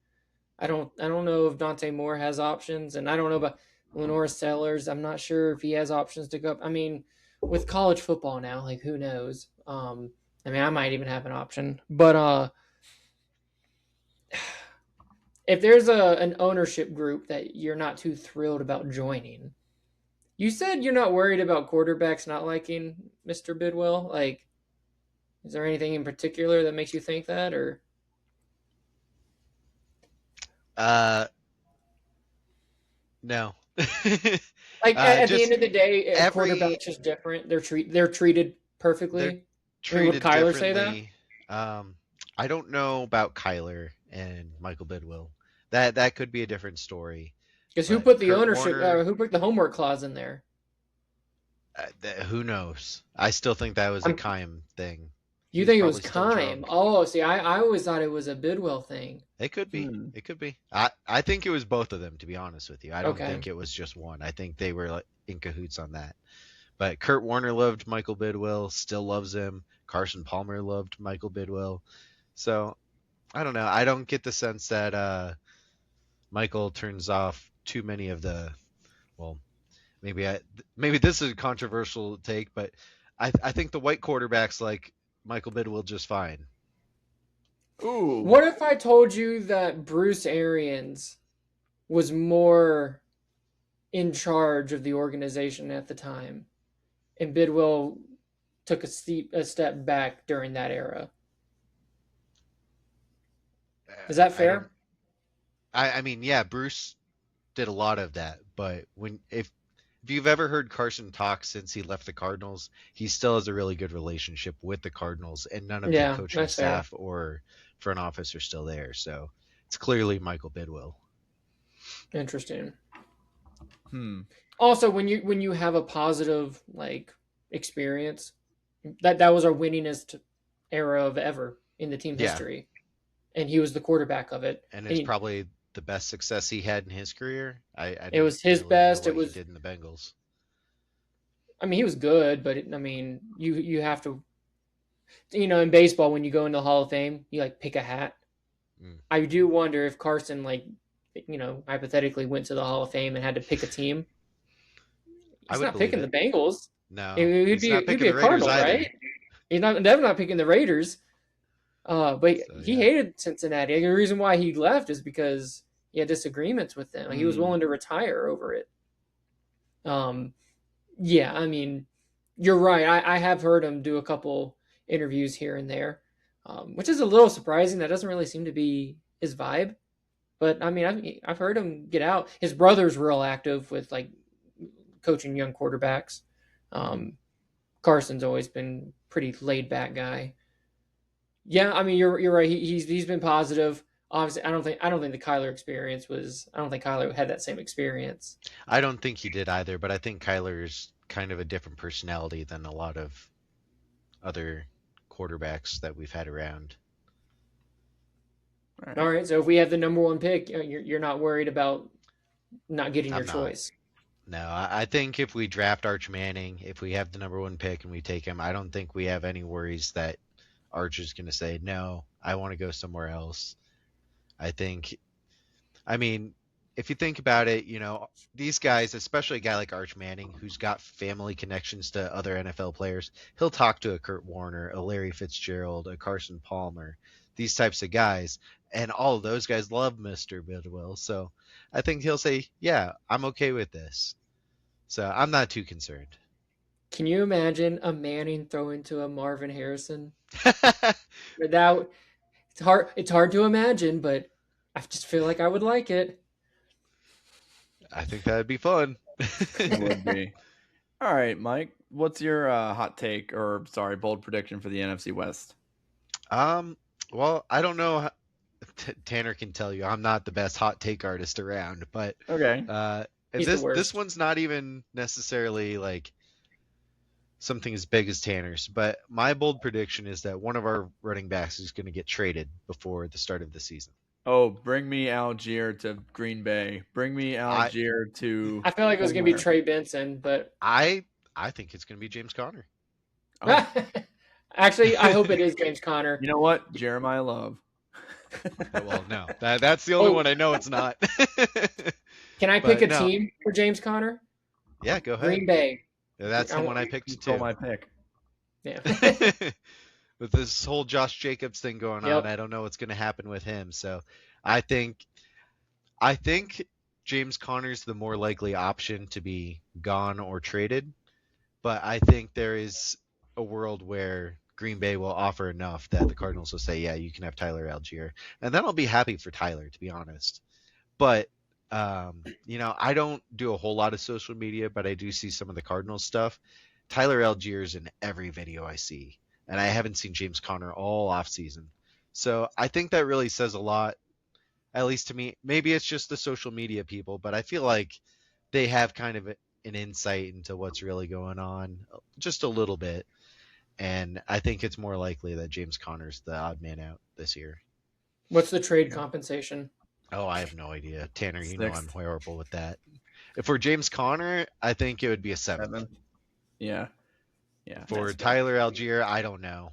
I don't know if Dante Moore has options, and I don't know about Lenore Sellers. I'm not sure if he has options to go up. I mean, with college football now, like who knows? I might even have an option, but if there's an ownership group that you're not too thrilled about joining. You said you're not worried about quarterbacks not liking Mr. Bidwell. Like, is there anything in particular that makes you think that, or? No. Like at the end of the day, quarterback's just different. They're treated perfectly. Would Kyler say that? I don't know about Kyler and Michael Bidwill. That could be a different story. Because who put the ownership? Who put the homework clause in there? Who knows? I still think that was a Keim thing. You think it was Keim? Oh, see, I always thought it was a Bidwell thing. It could be. It could be. I think it was both of them, to be honest with you. I don't think it was just one. I think they were like in cahoots on that. But Kurt Warner loved Michael Bidwill, still loves him. Carson Palmer loved Michael Bidwill. So, I don't know. I don't get the sense that Michael turns off too many of the, well, maybe this is a controversial take, but I think the white quarterbacks like Michael Bidwill just fine. Ooh. What if I told you that Bruce Arians was more in charge of the organization at the time, and Bidwill took a step back during that era? Is that fair? I mean, yeah, Bruce did a lot of that, but if you've ever heard Carson talk since he left the Cardinals, he still has a really good relationship with the Cardinals, and none of the coaching staff or front office are still there. So it's clearly Michael Bidwill. Interesting. Also, when you have a positive like experience, that was our winningest era of ever in the team Yeah. history, and he was the quarterback of it. And it's probably the best success he had in his career. I It was his really best. know It what was. he did in the Bengals. I mean, he was good, but you have to, in baseball when you go into the Hall of Fame, you like pick a hat. I do wonder if Carson, hypothetically went to the Hall of Fame and had to pick a team. He's not picking the Bengals. No, he'd be a Cardinal, right? He's definitely not picking the Raiders. But he hated Cincinnati. The reason why he left is because he had disagreements with them. He was willing to retire over it. Yeah, I mean, you're right. I have heard him do a couple interviews here and there, which is a little surprising. That doesn't really seem to be his vibe. But I mean, I've heard him get out. His brother's real active with like coaching young quarterbacks. Carson's always been pretty laid back guy. Yeah, I mean, you're right. He's been positive. Obviously, I don't think the Kyler experience was. I don't think Kyler had that same experience. I don't think he did either, but I think Kyler's kind of a different personality than a lot of other quarterbacks that we've had around. All right, so if we have the number one pick, you're not worried about not getting your choice. No, I think if we draft Arch Manning, if we have the number one pick and we take him, I don't think we have any worries that Arch is going to say, no, I want to go somewhere else. I mean, if you think about it, these guys, especially a guy like Arch Manning, who's got family connections to other NFL players, he'll talk to a Kurt Warner, a Larry Fitzgerald, a Carson Palmer, these types of guys. And all of those guys love Mr. Bidwell. So I think he'll say, yeah, I'm okay with this. So I'm not too concerned. Can you imagine a Manning throwing to a Marvin Harrison? It's hard to imagine, but I just feel like I would like it. I think that'd be fun. It would be. All right, Mike, what's your bold prediction for the NFC West? Well, I don't know. Tanner can tell you I'm not the best hot take artist around, but okay. And this one's not even necessarily like something as big as Tanner's, but my bold prediction is that one of our running backs is going to get traded before the start of the season. Oh, bring me Algier to Green Bay. Bring me Algier to. I feel like it was going to be Trey Benson, but I think it's going to be James Conner. Oh. Actually, I hope it is James Conner. You know what? Jeremiah Love. Well, no, that's the only one I know it's not. Can I pick a team for James Conner? Yeah, go ahead. Green Bay. Yeah, that's the one I picked too. My pick. Yeah. With this whole Josh Jacobs thing going on, I don't know what's going to happen with him. So I think James Conner's the more likely option to be gone or traded. But I think there is a world where Green Bay will offer enough that the Cardinals will say, yeah, you can have Tyler Algier. And then I'll be happy for Tyler, to be honest. But, I don't do a whole lot of social media, but I do see some of the Cardinals stuff. Tyler Algier's in every video I see. And I haven't seen James Conner all offseason. So I think that really says a lot, at least to me. Maybe it's just the social media people, but I feel like they have kind of an insight into what's really going on, just a little bit. And I think it's more likely that James Conner's the odd man out this year. What's the trade compensation? Oh, I have no idea. Tanner, you know I'm horrible with that. If for James Conner, I think it would be a 7. Yeah. For Tyler Algier, I don't know.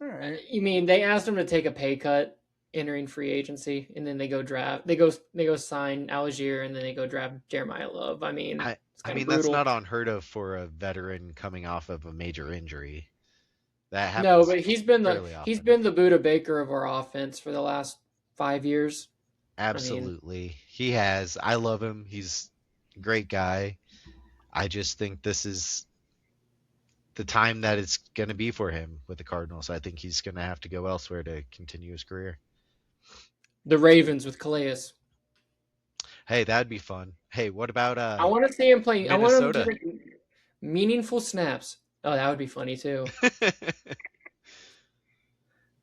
All right. You mean they asked him to take a pay cut entering free agency, and then they go draft. They go sign Algier, and then they go draft Jeremiah Love. I mean, that's not unheard of for a veteran coming off of a major injury. That happens. No, but he's been the Buda Baker of our offense for the last 5 years. Absolutely, he has. I love him. He's a great guy. I just think this is the time that it's going to be for him with the Cardinals. I think he's going to have to go elsewhere to continue his career. The Ravens with Calais. Hey, that'd be fun. Hey, what about I want to see him playing. Minnesota? I want him to take meaningful snaps. Oh, that would be funny too. All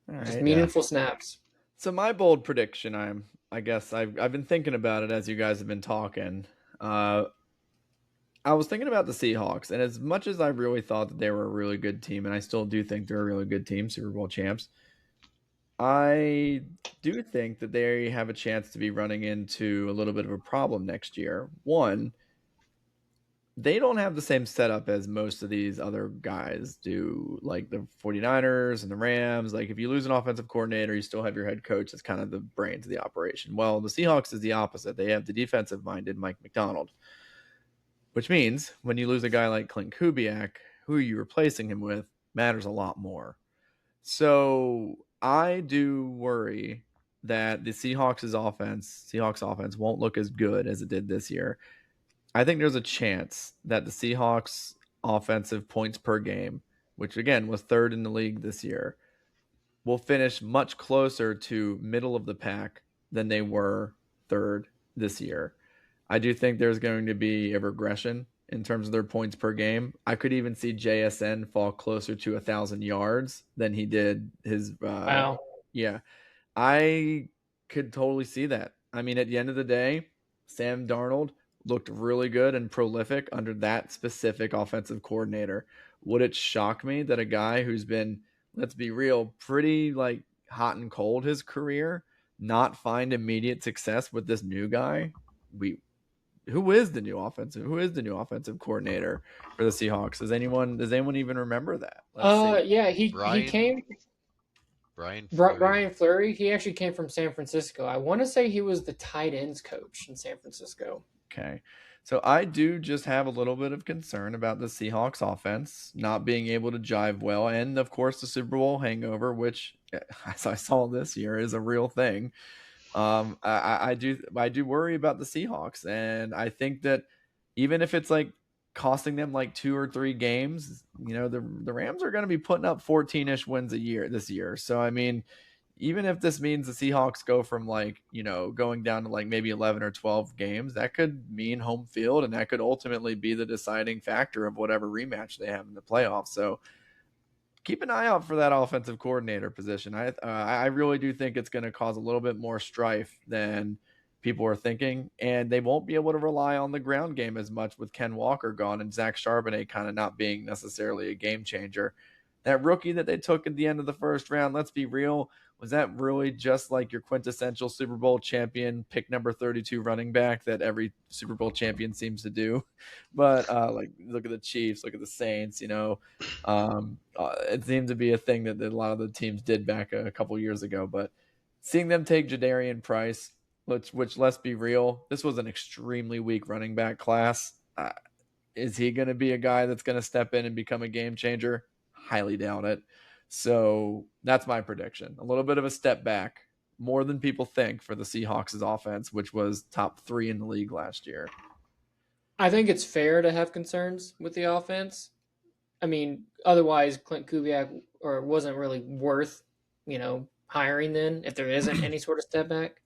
right. Just meaningful snaps. So my bold prediction, I guess I've been thinking about it as you guys have been talking. I was thinking about the Seahawks, and as much as I really thought that they were a really good team, and I still do think they're a really good team, Super Bowl champs, I do think that they have a chance to be running into a little bit of a problem next year. One, they don't have the same setup as most of these other guys do, like the 49ers and the Rams. Like, if you lose an offensive coordinator, you still have your head coach that's kind of the brains of the operation. Well, the Seahawks is the opposite. They have the defensive-minded Mike McDonald, which means when you lose a guy like Clint Kubiak, who are you replacing him with matters a lot more. So I do worry that the Seahawks offense won't look as good as it did this year. I think there's a chance that the Seahawks offensive points per game, which again was third in the league this year, will finish much closer to middle of the pack than they were third this year. I do think there's going to be a regression in terms of their points per game. I could even see JSN fall closer to 1,000 yards than he did his. Wow. Yeah, I could totally see that. I mean, at the end of the day, Sam Darnold looked really good and prolific under that specific offensive coordinator. Would it shock me that a guy who's been, let's be real, pretty like hot and cold his career, not find immediate success with this new guy? Who is the new offensive coordinator for the Seahawks? Does anyone even remember that? Yeah, he came. Brian Fleury. He actually came from San Francisco. I want to say he was the tight ends coach in San Francisco. Okay. So I do just have a little bit of concern about the Seahawks offense not being able to jive well. And of course the Super Bowl hangover, which as I saw this year is a real thing. I do worry about the Seahawks. And I think that even if it's like costing them like 2 or 3 games, the Rams are going to be putting up 14-ish wins this year. So, I mean, even if this means the Seahawks go from going down to like maybe 11 or 12 games, that could mean home field, and that could ultimately be the deciding factor of whatever rematch they have in the playoffs. So keep an eye out for that offensive coordinator position. I really do think it's going to cause a little bit more strife than people are thinking, and they won't be able to rely on the ground game as much with Ken Walker gone and Zach Charbonnet kind of not being necessarily a game changer. That rookie that they took at the end of the first round, let's be real, was that really just like your quintessential Super Bowl champion, pick number 32 running back that every Super Bowl champion seems to do? But look at the Chiefs, look at the Saints, it seemed to be a thing that a lot of the teams did back a couple years ago. But seeing them take Jadarian Price, which let's be real, this was an extremely weak running back class. Is he going to be a guy that's going to step in and become a game changer? Highly doubt it. So that's my prediction. A little bit of a step back, more than people think, for the Seahawks' offense, which was top 3 in the league last year. I think it's fair to have concerns with the offense. I mean, otherwise Clint Kubiak wasn't really worth, hiring then if there isn't any sort of step back.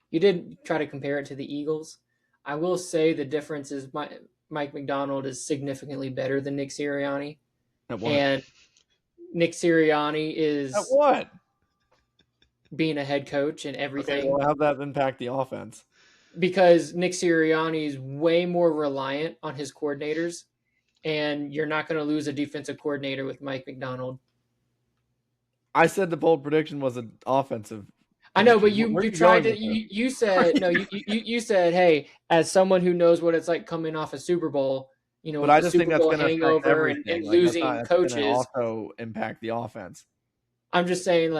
You did try to compare it to the Eagles. I will say the difference is Mike McDonald is significantly better than Nick Sirianni. And Nick Sirianni is at what? Being a head coach and everything. Okay, well, how'd that impact the offense? Because Nick Sirianni is way more reliant on his coordinators, and you're not going to lose a defensive coordinator with Mike McDonald. I said the bold prediction was an offensive. I know, but you tried to. You said no. You said, hey, as someone who knows what it's like coming off a Super Bowl. But I just think that's going to affect everything. And losing coaches also impact the offense. I'm just saying,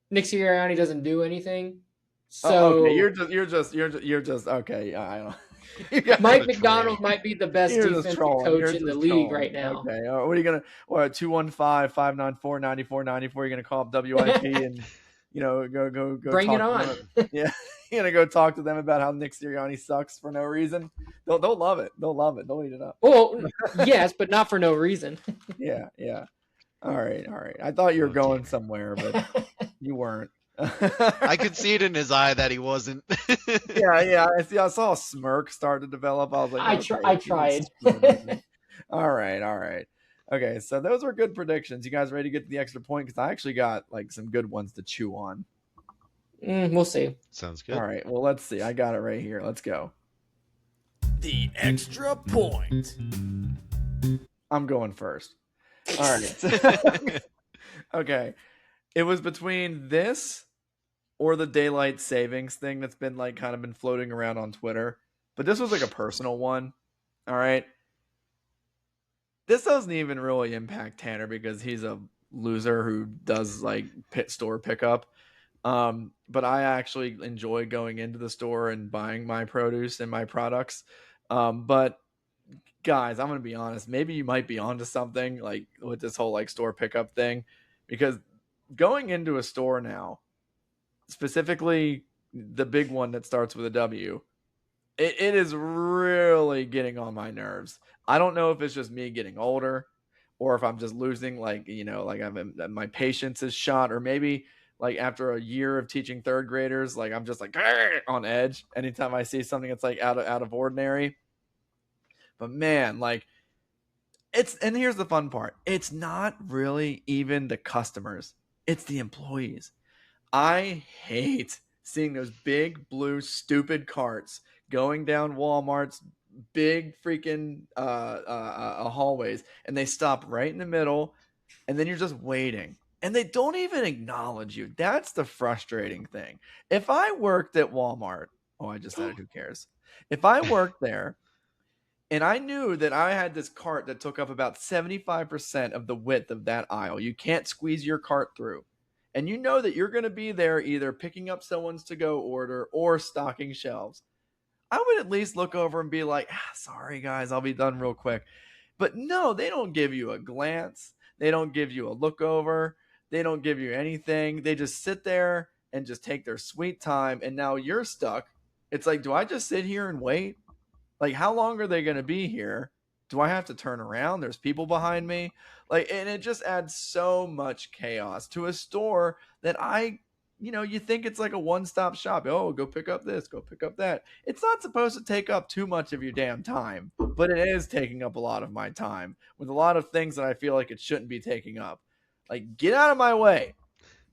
Nick Sirianni doesn't do anything. So okay, you're just okay. I don't. Mike McDonald might be the best defensive coach in the league right now. Okay, what are you gonna? 215-594-9494. You're gonna call up WIP and go bring it on. Yeah. You're going to go talk to them about how Nick Sirianni sucks for no reason. They'll love it. They'll love it. They'll eat it up. Well, yes, but not for no reason. Yeah. All right. I thought you were going somewhere, but you weren't. I could see it in his eye that he wasn't. Yeah. I saw a smirk start to develop. I was like, I tried. All right. Okay, so those were good predictions. You guys ready to get to the extra point? Because I actually got some good ones to chew on. We'll see. Sounds good. All right. Well, let's see. I got it right here. Let's go. the extra point. I'm going first. All right. Okay. It was between this or the daylight savings thing that's been like kind of been floating around on Twitter. But this was like a personal one. All right. This doesn't even really impact Tanner because he's a loser who does like pit store pickup. But I actually enjoy going into the store and buying my produce and my products. But guys, I'm gonna be honest. Maybe you might be onto something like with this whole like store pickup thing, because going into a store now, specifically the big one that starts with a W, it is really getting on my nerves. I don't know if it's just me getting older or if I'm just losing like, like my patience is shot, or maybe like after a year of teaching third graders, like I'm just like on edge anytime I see something that's like out of ordinary. But man, like and here's the fun part. It's not really even the customers. It's the employees. I hate seeing those big blue stupid carts going down Walmart's big freaking hallways, and they stop right in the middle, and then you're just waiting, and they don't even acknowledge you. That's the frustrating thing. If I worked at Walmart, I just said it, who cares? If I worked there and I knew that I had this cart that took up about 75% of the width of that aisle, you can't squeeze your cart through, and you know that you're going to be there either picking up someone's to-go order or stocking shelves, I would at least look over and be like, sorry, guys, I'll be done real quick. But no, they don't give you a glance. They don't give you a look over. They don't give you anything. They just sit there and just take their sweet time, and now you're stuck. It's like, do I just sit here and wait? Like, how long are they going to be here? Do I have to turn around? There's people behind me. Like, and it just adds so much chaos to a store that you think it's like a one-stop shop. Oh, go pick up this, go pick up that. It's not supposed to take up too much of your damn time, but it is taking up a lot of my time with a lot of things that I feel like it shouldn't be taking up. Like, get out of my way.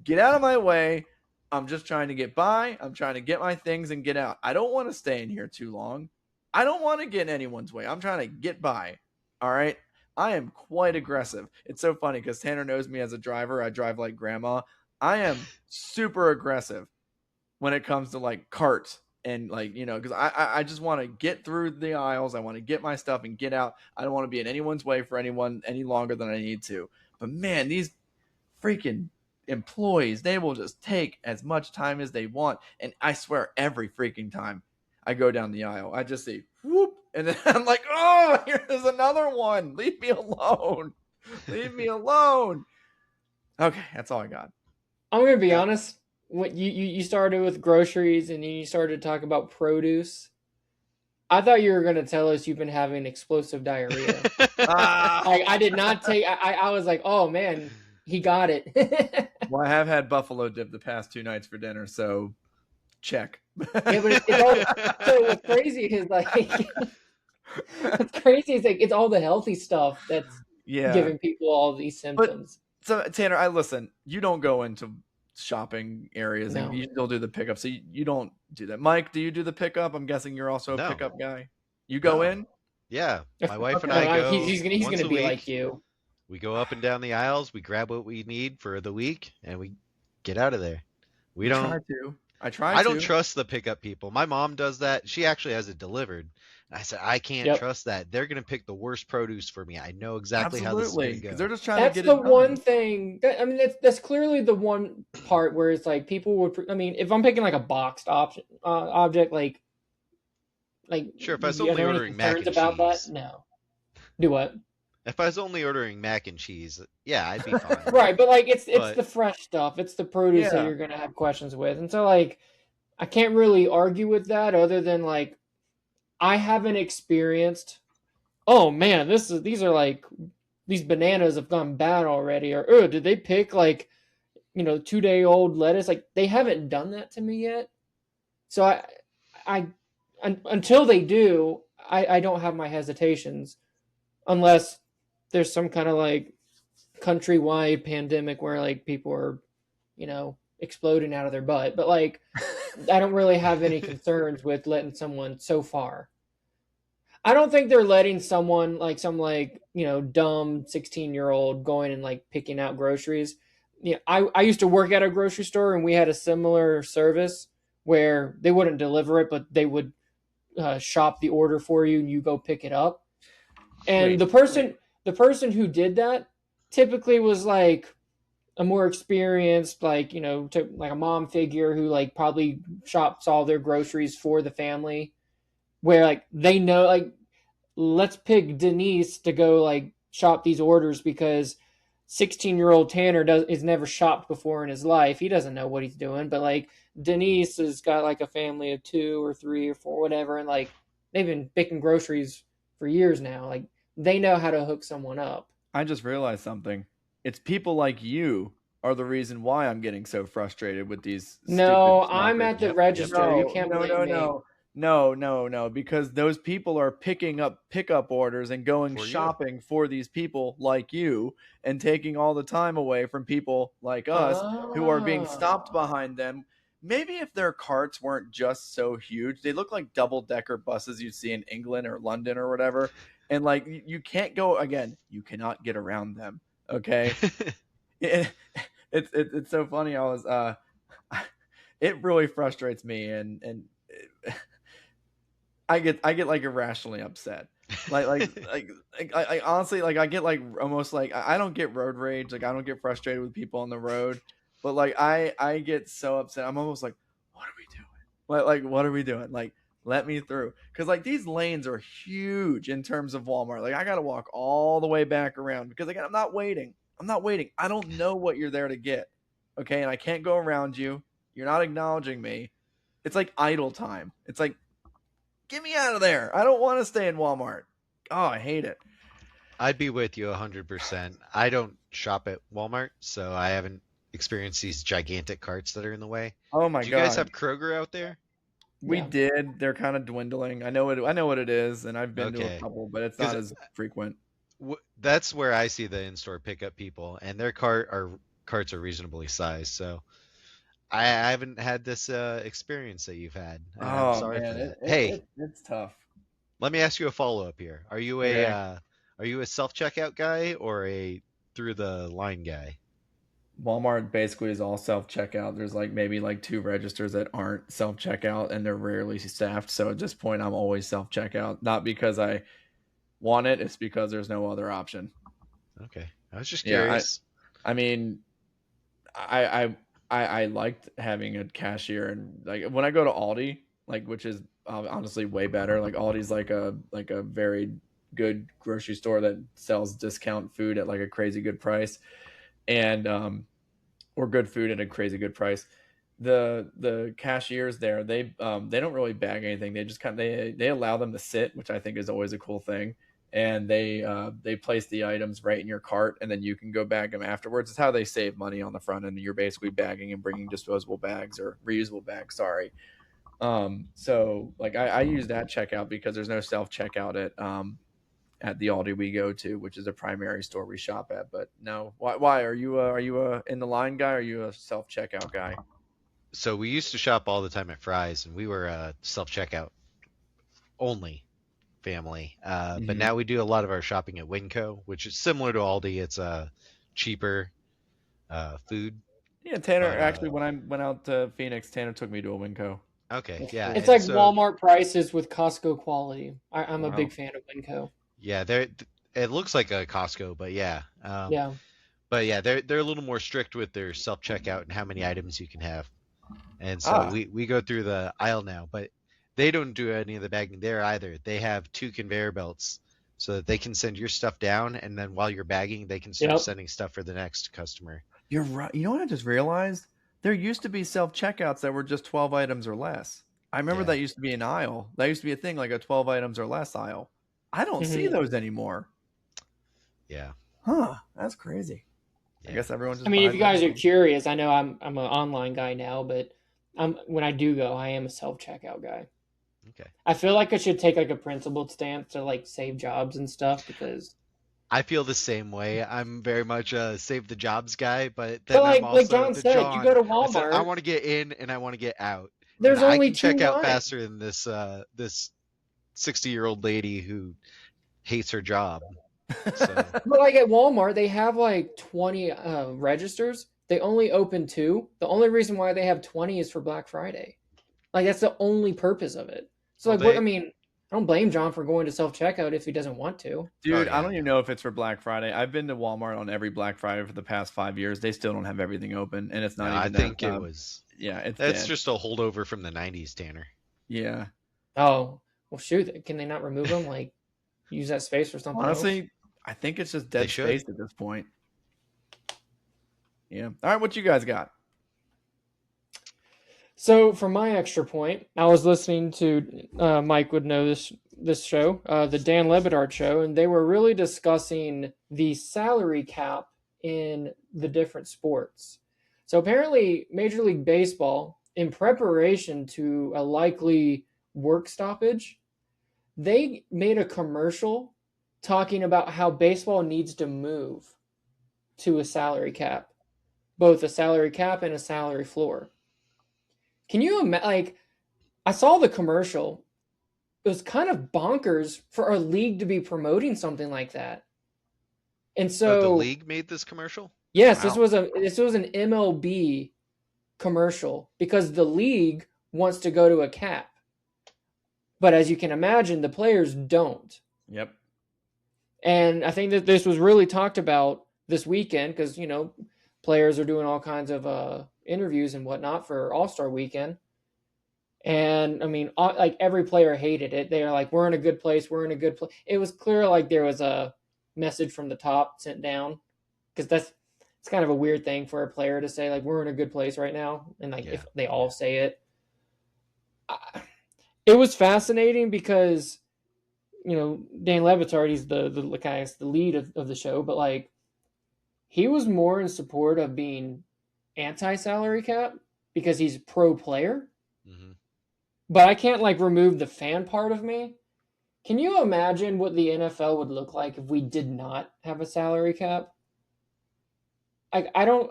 Get out of my way. I'm just trying to get by. I'm trying to get my things and get out. I don't want to stay in here too long. I don't want to get in anyone's way. I'm trying to get by. All right. I am quite aggressive. It's so funny because Tanner knows me as a driver. I drive like grandma. I am super aggressive when it comes to like carts and like, because I just want to get through the aisles. I want to get my stuff and get out. I don't want to be in anyone's way for anyone any longer than I need to. But man, these freaking employees, they will just take as much time as they want. And I swear every freaking time I go down the aisle, I just say whoop, and then I'm like, oh, here's another one. Leave me alone. Leave me alone. Okay, that's all I got. I'm gonna be honest. When you started with groceries and you started to talk about produce, I thought you were gonna tell us you've been having explosive diarrhea. I did not take. I was like, oh man, he got it. Well, I have had buffalo dip the past 2 nights for dinner, so check. Yeah, but it's all, so what's crazy is like it's all the healthy stuff that's giving people all these symptoms. So Tanner, listen, you don't go into shopping areas and No. you still do the pickup. So you don't do that. Mike, do you do the pickup? I'm guessing you're also a pickup guy. You go in? Yeah. My wife and I go. He's once gonna a be week. like you. We go up and down the aisles, we grab what we need for the week, and we get out of there. We don't Try to. I I don't trust the pickup people. My mom does that. She actually has it delivered. And I said, I can't trust that. They're going to pick the worst produce for me. I know exactly how this is going to go. They're just trying That's to get it the done. one thing. That's clearly the one part where it's like people would. I mean, if I'm picking like a boxed object, like Sure, if I was do you only have any ordering mac concerns and about cheese. that, no. Do what? If I was only ordering mac and cheese, yeah, I'd be fine. Right, but like it's But- the fresh stuff. It's the produce Yeah. that you're gonna have questions with, and so like I can't really argue with that other than like I haven't experienced. Oh man, these are like these bananas have gone bad already, or oh, did they pick like 2-day-old lettuce? Like they haven't done that to me yet. So I until they do, I don't have my hesitations, unless there's some kind of like countrywide pandemic where like people are, exploding out of their butt. But like, I don't really have any concerns with letting someone so far. I don't think they're letting someone like dumb 16-year-old going and like picking out groceries. I used to work at a grocery store and we had a similar service where they wouldn't deliver it, but they would shop the order for you and you go pick it up. And the person who did that typically was like a more experienced, like, like a mom figure who like probably shops all their groceries for the family, where like they know, like, let's pick Denise to go like shop these orders because 16-year-old Tanner is never shopped before in his life. He doesn't know what he's doing, but like Denise has got like a family of 2 or 3 or 4, whatever, and like they've been picking groceries for years now. Like they know how to hook someone up. I just realized something. It's people like you are the reason why I'm getting so frustrated with these. No, stupid I'm at the register. You can't blame me. No, because those people are picking up pickup orders and going shopping for these people like you and taking all the time away from people like us who are being stopped behind them. Maybe if their carts weren't just so huge, they look like double-decker buses you'd see in England or London or whatever. And like you can't go again, you cannot get around them. Okay. It's so funny. It really frustrates me and I get like irrationally upset. I honestly, like, I get like almost like I don't get road rage. Like I don't get frustrated with people on the road, but like I get so upset. I'm almost like, what are we doing? Like what are we doing? Like let me through. Cause like these lanes are huge in terms of Walmart. Like I got to walk all the way back around because again, I'm not waiting. I don't know what you're there to get. Okay. And I can't go around you. You're not acknowledging me. It's like idle time. It's like, get me out of there. I don't want to stay in Walmart. Oh, I hate it. I'd be with you 100%. I don't shop at Walmart, so I haven't experienced these gigantic carts that are in the way. Oh my God. Do you guys have Kroger out there? We did. They're kind of dwindling. I know what it is, and I've been to a couple, but it's not as frequent. That's where I see the in-store pickup people, and their carts are reasonably sized. So I haven't had this experience that you've had. I'm sorry for that. Hey, it's tough. Let me ask you a follow-up here. Are you a self-checkout guy or a through the line guy? Walmart basically is all self-checkout. There's like maybe like 2 registers that aren't self-checkout, and they're rarely staffed. So at this point, I'm always self-checkout. Not because I want it, it's because there's no other option. Okay, I was just curious. I mean, I liked having a cashier, and like when I go to Aldi, like which is honestly way better. Like Aldi's like a very good grocery store that sells discount food at like a crazy good price, and or good food at a crazy good price. The cashiers there, they don't really bag anything. They just they allow them to sit, which I think is always a cool thing. And they place the items right in your cart, and then you can go bag them afterwards. It's how they save money on the front end. You're basically bagging and bringing disposable bags or reusable bags. Sorry. So like I use that checkout because there's no self checkout at the Aldi we go to, which is a primary store we shop at. But no, why are you in the line guy? Or are you a self checkout guy? So we used to shop all the time at Fry's, and we were a self checkout only family. But now we do a lot of our shopping at Winco, which is similar to Aldi. It's cheaper food. Yeah, Tanner actually when I went out to Phoenix, Tanner took me to a Winco. Okay, yeah. It's like Walmart prices with Costco quality. I'm a big fan of Winco. Yeah, it looks like a Costco, but yeah. Yeah. But yeah, they're a little more strict with their self checkout and how many items you can have. And so we go through the aisle now, but they don't do any of the bagging there either. They have 2 conveyor belts so that they can send your stuff down, and then while you're bagging, they can start sending stuff for the next customer. You're right. You know what I just realized? There used to be self-checkouts that were just 12 items or less. I remember that used to be an aisle. That used to be a thing, like a 12 items or less aisle. I don't see those anymore. Yeah. Huh. That's crazy. Yeah. I guess everyone just if you guys are curious, I know I'm an online guy now, but when I do go, I am a self-checkout guy. Okay. I feel like I should take like a principled stance to like save jobs and stuff because I feel the same way. I'm very much a save the jobs guy, but then like, I'm also John said, you go to Walmart. I want to get in and I want to get out. There's only I can check out faster than this 60-year-old lady who hates her job. So But like at Walmart, they have like 20 registers. They only open 2. The only reason why they have 20 is for Black Friday. Like that's the only purpose of it. So Well, like, what? they- I mean, I don't blame John for going to self checkout if he doesn't want to. Dude, Oh, yeah, I don't even know if it's for Black Friday. I've been to Walmart on every Black Friday for the past 5 years. They still don't have everything open, and it's not no, even. I that, think it was. Yeah, it's That's dead. just a holdover from the '90s, Tanner. Yeah. Oh well, shoot! Can they not remove them? Like, use that space for something else? Honestly, I think it's just They dead should. space at this point. Yeah. All right, what you guys got? So for my extra point, I was listening to Mike would know this show, the Dan Lebedard show, and they were really discussing the salary cap in the different sports. So apparently, Major League Baseball, in preparation to a likely work stoppage, they made a commercial talking about how baseball needs to move to a salary cap, both a salary cap and a salary floor. Can you imagine? Like, I saw the commercial. It was kind of bonkers for our league to be promoting something like that. And so the league made this commercial? yes, Wow. this was an MLB commercial because the league wants to go to a cap. But as you can imagine, the players don't. Yep. And I think that this was really talked about this weekend because, players are doing all kinds of interviews and whatnot for All-Star Weekend. And I mean, like every player hated it. They are like, we're in a good place. We're in a good place. It was clear like there was a message from the top sent down because it's kind of a weird thing for a player to say, like, we're in a good place right now. And like, if they all say it, it was fascinating because, Dan Levitard, he's the lead of the show, but like, he was more in support of being anti-salary cap because he's pro player. Mm-hmm. But I can't like remove the fan part of me. Can you imagine what the NFL would look like if we did not have a salary cap? Like, I don't.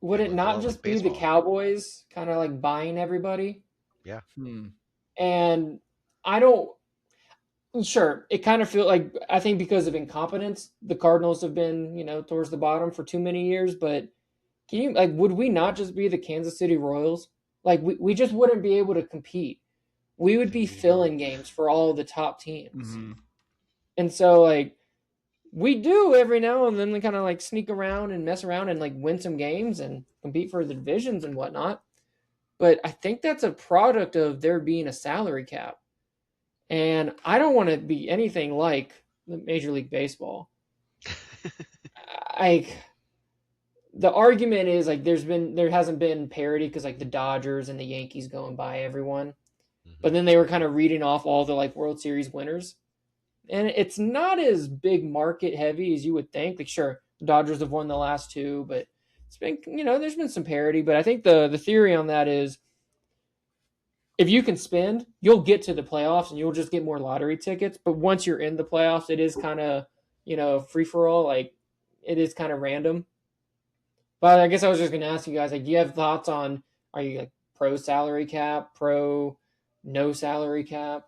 Would it not just be the Cowboys kind of like buying everybody? Yeah. And I don't. Sure, it kind of feels like I think because of incompetence, the Cardinals have been towards the bottom for too many years. But can you would we not just be the Kansas City Royals? Like we just wouldn't be able to compete. We would be filling games for all the top teams. Mm-hmm. And so like we do every now and then kind of like sneak around and mess around and like win some games and compete for the divisions and whatnot. But I think that's a product of there being a salary cap. And I don't want to be anything like the Major League Baseball. The argument is like there hasn't been parity because like the Dodgers and the Yankees going by everyone, but then they were kind of reading off all the like World Series winners, and it's not as big market heavy as you would think. Like sure, the Dodgers have won the last 2, but it's been there's been some parity. But I think the theory on that is if you can spend, you'll get to the playoffs and you'll just get more lottery tickets. But once you're in the playoffs, it is kind of free for all. Like it is kind of random. But I guess I was just going to ask you guys, like, do you have thoughts on, are you like pro salary cap, pro no salary cap?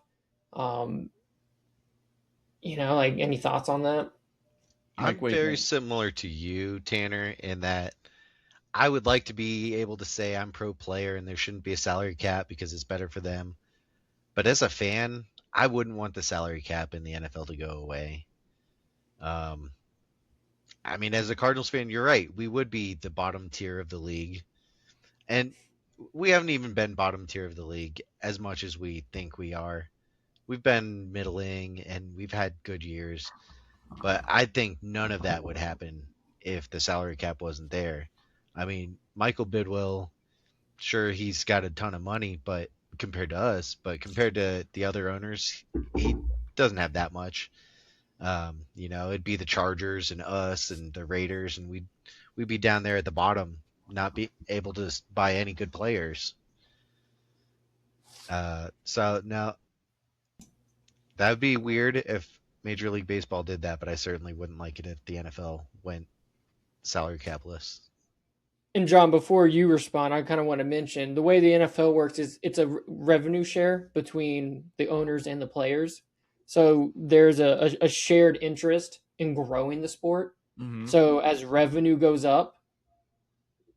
Like any thoughts on that? I'm very similar to you, Tanner, in that I would like to be able to say I'm pro player and there shouldn't be a salary cap because it's better for them. But as a fan, I wouldn't want the salary cap in the NFL to go away. I mean, as a Cardinals fan, you're right. We would be the bottom tier of the league. And we haven't even been bottom tier of the league as much as we think we are. We've been middling and we've had good years. But I think none of that would happen if the salary cap wasn't there. I mean, Michael Bidwill, sure, he's got a ton of money, but compared to us, but compared to the other owners, he doesn't have that much. It'd be the Chargers and us and the Raiders, and we'd be down there at the bottom, not be able to buy any good players. So now that would be weird if Major League Baseball did that, but I certainly wouldn't like it if the NFL went salary capless. And John, before you respond, I kind of want to mention the way the NFL works is it's a revenue share between the owners and the players. So there's a shared interest in growing the sport. Mm-hmm. So as revenue goes up,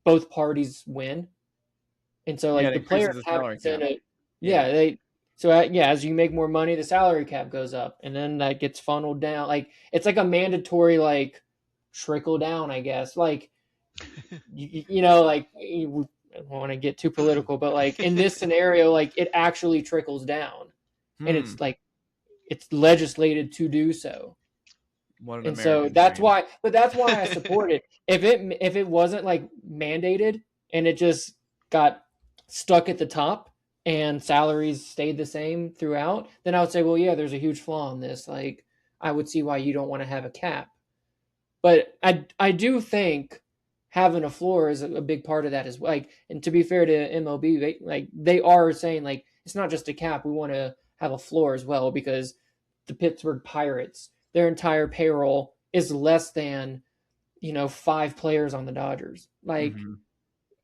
both parties win. And so like it the increases players the have salary cap. incentive. As you make more money, the salary cap goes up, and then that gets funneled down. Like it's like a mandatory like trickle down, I guess. Like I don't want to get too political, but like in this scenario, like it actually trickles down, and it's like it's legislated to do so. And so that's why I support it. If it wasn't like mandated and it just got stuck at the top and salaries stayed the same throughout, then I would say, well, yeah, there's a huge flaw in this. Like, I would see why you don't want to have a cap. But I do think having a floor is a big part of that as well. Like, and to be fair to MLB, they are saying like it's not just a cap. We want to have a floor as well because the Pittsburgh Pirates, their entire payroll is less than 5 players on the Dodgers. Like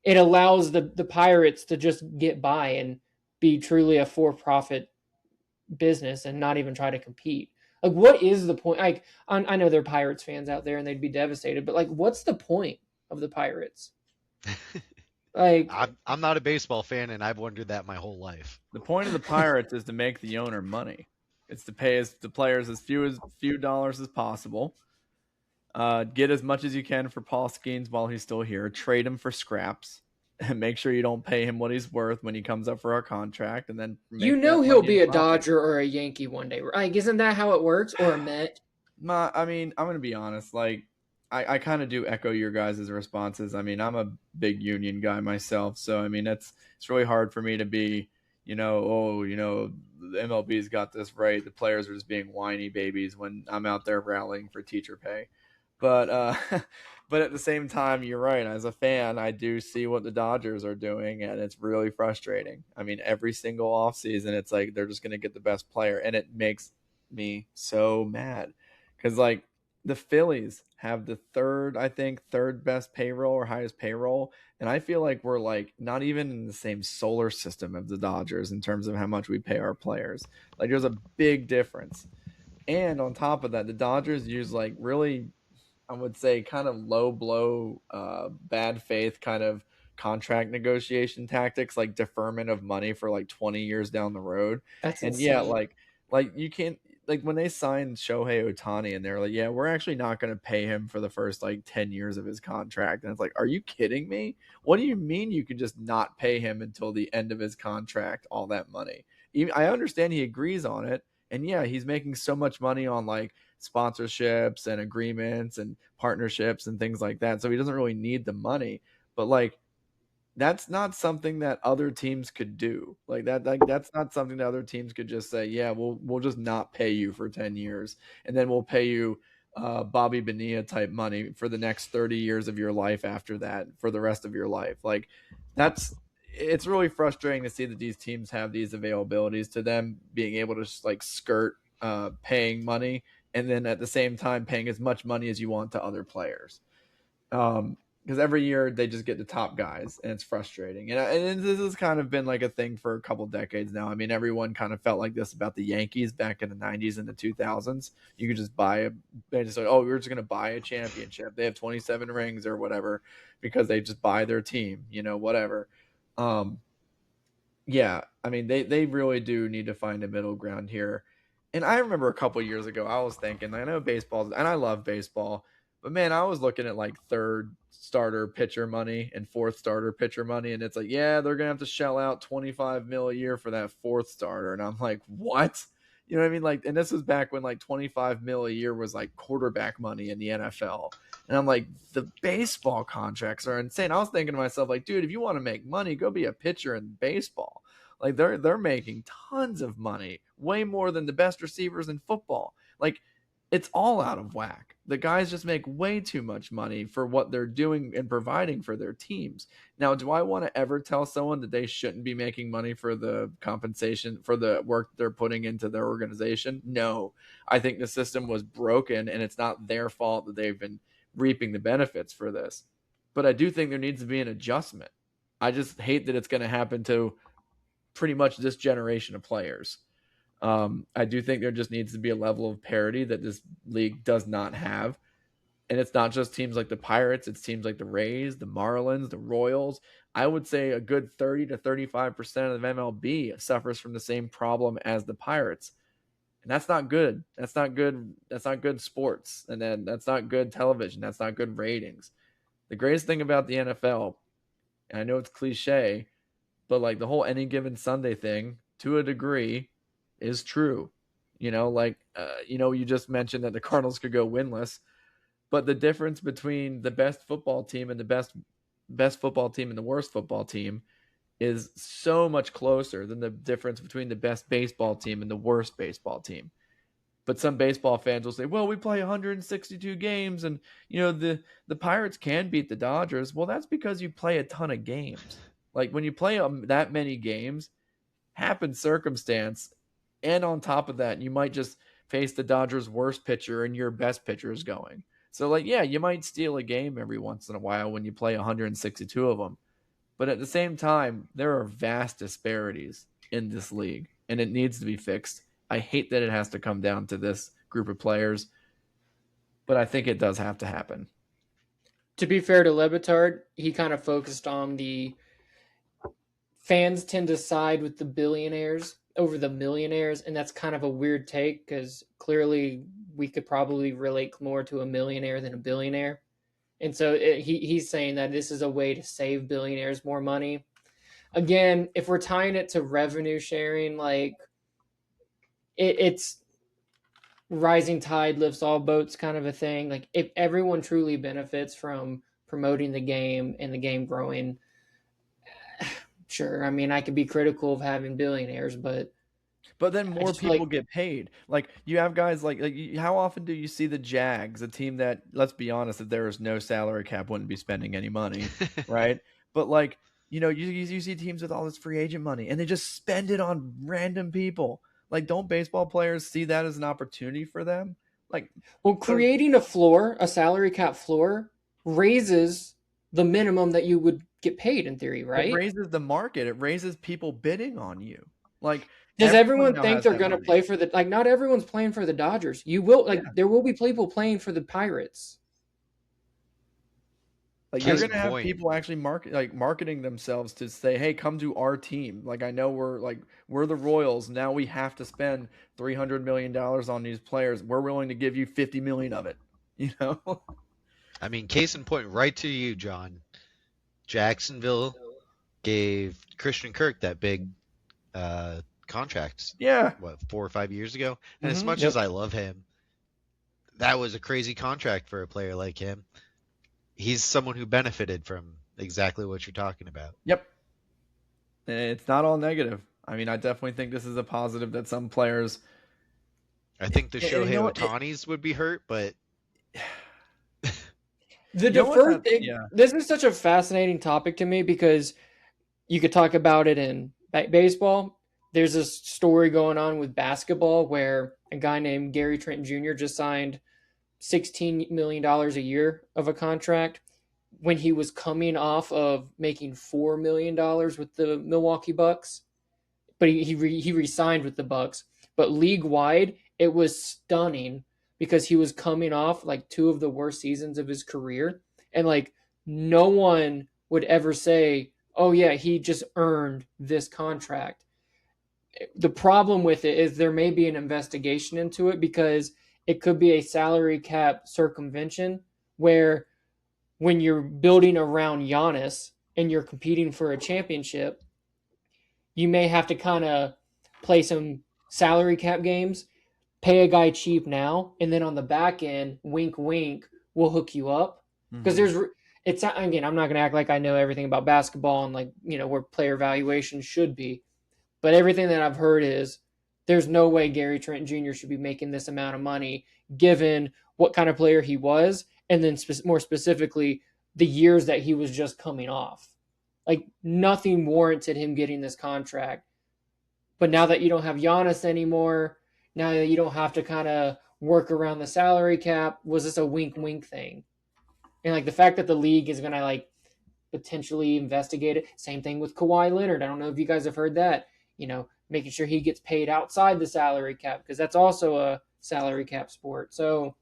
it allows the Pirates to just get by and be truly a for-profit business and not even try to compete. Like, what is the point? Like, I know there are Pirates fans out there and they'd be devastated, but like, what's the point of the Pirates? Like, I'm not a baseball fan, and I've wondered that my whole life. The point of the Pirates is to make the owner money. It's to pay the players as few dollars as possible. Get as much as you can for Paul Skeens while he's still here. Trade him for scraps. And make sure you don't pay him what he's worth when he comes up for our contract. And then he'll be a Dodger or a Yankee one day. Like, isn't that how it works? Or a Met? I mean, I'm going to be honest. Like, I kind of do echo your guys' responses. I mean, I'm a big union guy myself. So, I mean, it's really hard for me to be, the MLB's got this right. The players are just being whiny babies when I'm out there rallying for teacher pay. But but at the same time, you're right. As a fan, I do see what the Dodgers are doing, and it's really frustrating. I mean, every single offseason, it's like they're just going to get the best player, and it makes me so mad because, like, the Phillies have the third best payroll or highest payroll, and I feel like we're, like, not even in the same solar system as the Dodgers in terms of how much we pay our players. Like, there's a big difference. And on top of that, the Dodgers use, like, really, I would say, kind of low blow, bad faith kind of contract negotiation tactics, like deferment of money for like 20 years down the road. That's and insane. Yeah, like you can't, like when they signed Shohei Ohtani and they're like, yeah, we're actually not going to pay him for the first like 10 years of his contract. And it's like, are you kidding me? What do you mean you could just not pay him until the end of his contract, all that money? I understand he agrees on it. And yeah, he's making so much money on like sponsorships and agreements and partnerships and things like that. So he doesn't really need the money, but like, that's not something that other teams could do. Like that's not something that other teams could just say, yeah, we'll just not pay you for 10 years. And then we'll pay you Bobby Bonilla type money for the next 30 years of your life after that, for the rest of your life. Like it's really frustrating to see that these teams have these availabilities to them being able to just like skirt paying money and then at the same time paying as much money as you want to other players. Because every year they just get the top guys and it's frustrating. And this has kind of been like a thing for a couple decades now. I mean, everyone kind of felt like this about the Yankees back in the 90s and the 2000s. You could just they just like, oh, we're just going to buy a championship. They have 27 rings or whatever because they just buy their team, whatever. Yeah, I mean, they really do need to find a middle ground here. And I remember a couple years ago, I was thinking, I know baseball, and I love baseball, but man, I was looking at like third starter pitcher money and fourth starter pitcher money. And it's like, yeah, they're going to have to shell out 25 mil a year for that fourth starter. And I'm like, what? You know what I mean? Like, and this was back when like 25 mil a year was like quarterback money in the NFL. And I'm like, the baseball contracts are insane. I was thinking to myself, like, dude, if you want to make money, go be a pitcher in baseball. Like they're making tons of money, way more than the best receivers in football. Like it's all out of whack. The guys just make way too much money for what they're doing and providing for their teams. Now, do I want to ever tell someone that they shouldn't be making money for the compensation for the work they're putting into their organization? No, I think the system was broken and it's not their fault that they've been reaping the benefits for this. but I do think there needs to be an adjustment. I just hate that it's going to happen to pretty much this generation of players. I do think there just needs to be a level of parity that this league does not have. And it's not just teams like the Pirates, it's teams like the Rays, the Marlins, the Royals. I would say a good 30 to 35% of MLB suffers from the same problem as the Pirates. And that's not good. That's not good. That's not good sports. And then that's not good television. That's not good ratings. The greatest thing about the NFL, and I know it's cliche, but like the whole any given Sunday thing, to a degree, is true. You just mentioned that the Cardinals could go winless, but the difference between the best football team and the best football team and the worst football team is so much closer than the difference between the best baseball team and the worst baseball team. But some baseball fans will say, well, we play 162 games and, the Pirates can beat the Dodgers. Well, that's because you play a ton of games. Like when you play that many games, happen circumstance. And on top of that, you might just face the Dodgers' worst pitcher and your best pitcher is going. So you might steal a game every once in a while when you play 162 of them. But at the same time, there are vast disparities in this league, and it needs to be fixed. I hate that it has to come down to this group of players, but I think it does have to happen. To be fair to Le Batard, he kind of focused on the fans tend to side with the billionaires over the millionaires, and that's kind of a weird take because clearly we could probably relate more to a millionaire than a billionaire. And so he's saying that this is a way to save billionaires more money. Again, if we're tying it to revenue sharing, it's rising tide lifts all boats kind of a thing. Like if everyone truly benefits from promoting the game and the game growing, sure. I mean, I could be critical of having billionaires, but then more people get paid. Like you have guys like how often do you see the Jags, a team that, let's be honest, if there was no salary cap, wouldn't be spending any money, right? But you see teams with all this free agent money and they just spend it on random people. Like, don't baseball players see that as an opportunity for them? Creating a salary cap floor raises the minimum that you would get paid in theory, right? It raises the market. It raises people bidding on you. Does everyone think they're going to play for the, not everyone's playing for the Dodgers. You will, there will be people playing for the Pirates. You're going to have people actually marketing themselves to say, hey, come to our team. I know we're the Royals. Now we have to spend $300 million on these players. We're willing to give you 50 million of it. I mean, case in point, right to you, John. Jacksonville gave Christian Kirk that big contract. Yeah. 4 or 5 years ago? And as much as I love him, that was a crazy contract for a player like him. He's someone who benefited from exactly what you're talking about. Yep. It's not all negative. I mean, I definitely think this is a positive that some players. I think the Shohei Ohtanis would be hurt, but. The deferred thing, this is such a fascinating topic to me because you could talk about it in baseball. There's a story going on with basketball where a guy named Gary Trent Jr. just signed $16 million a year of a contract when he was coming off of making $4 million with the Milwaukee Bucks. But he re-signed with the Bucks. But league-wide, it was stunning because he was coming off 2 of the worst seasons of his career. And no one would ever say, oh yeah, he just earned this contract. The problem with it is there may be an investigation into it because it could be a salary cap circumvention where when you're building around Giannis and you're competing for a championship, you may have to kind of play some salary cap games, pay a guy cheap now, and then on the back end, wink, wink, we'll hook you up. Because again, I'm not going to act like I know everything about basketball and where player valuation should be. But everything that I've heard is there's no way Gary Trent Jr. should be making this amount of money given what kind of player he was. And then more specifically, the years that he was just coming off. Nothing warranted him getting this contract. But now that you don't have Giannis anymore, now that you don't have to kind of work around the salary cap, was this a wink-wink thing? And like the fact that the league is gonna like potentially investigate it. Same thing with Kawhi Leonard. I don't know if you guys have heard that. Making sure he gets paid outside the salary cap, because that's also a salary cap sport. So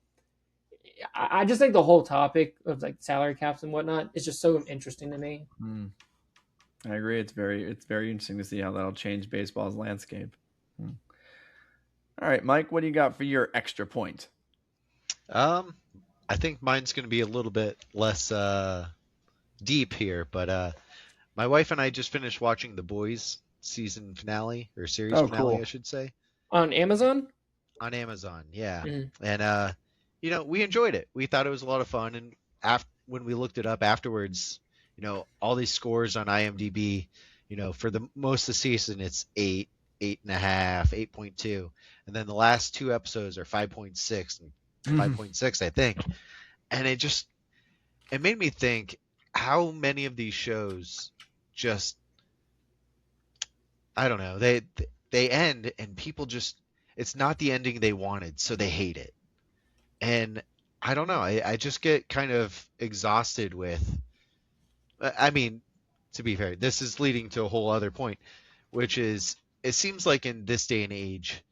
I just think the whole topic of like salary caps and whatnot is just so interesting to me. I agree. It's very interesting to see how that'll change baseball's landscape. All right, Mike, what do you got for your extra point? I think mine's going to be a little bit less deep here, but my wife and I just finished watching The Boys season finale, or series finale, cool. I should say. On Amazon? On Amazon, yeah. Mm-hmm. And we enjoyed it. We thought it was a lot of fun, and when we looked it up afterwards, all these scores on IMDb, for the most of the season it's 8, 8.5, 8.2, and then the last 2 episodes are 5.6 and 5.6, I think. And it made me think how many of these shows just, I don't know, they end and people just, it's not the ending they wanted, so they hate it. And I don't know, I just get kind of exhausted with, I mean, to be fair, this is leading to a whole other point, which is, it seems like in this day and age,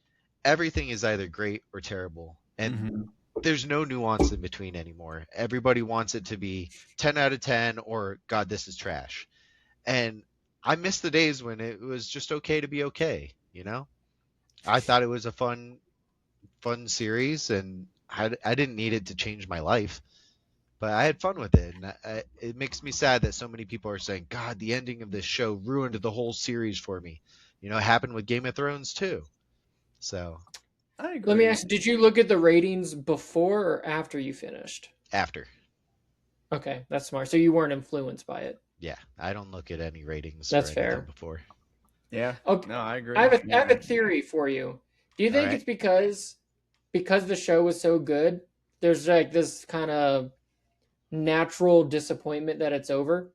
everything is either great or terrible. And there's no nuance in between anymore. Everybody wants it to be 10 out of 10 or, God, this is trash. And I miss the days when it was just okay to be okay, I thought it was a fun series, and I didn't need it to change my life. But I had fun with it, and it makes me sad that so many people are saying, God, the ending of this show ruined the whole series for me. It happened with Game of Thrones too. So I agree. Let me ask, did you look at the ratings before or after you finished? After. Okay, that's smart. So you weren't influenced by it. Yeah, I don't look at any ratings. That's or fair. Before. Yeah. Okay. No, I agree. I have a theory for you. Do you think All right. it's because the show was so good, there's like this kind of natural disappointment that it's over?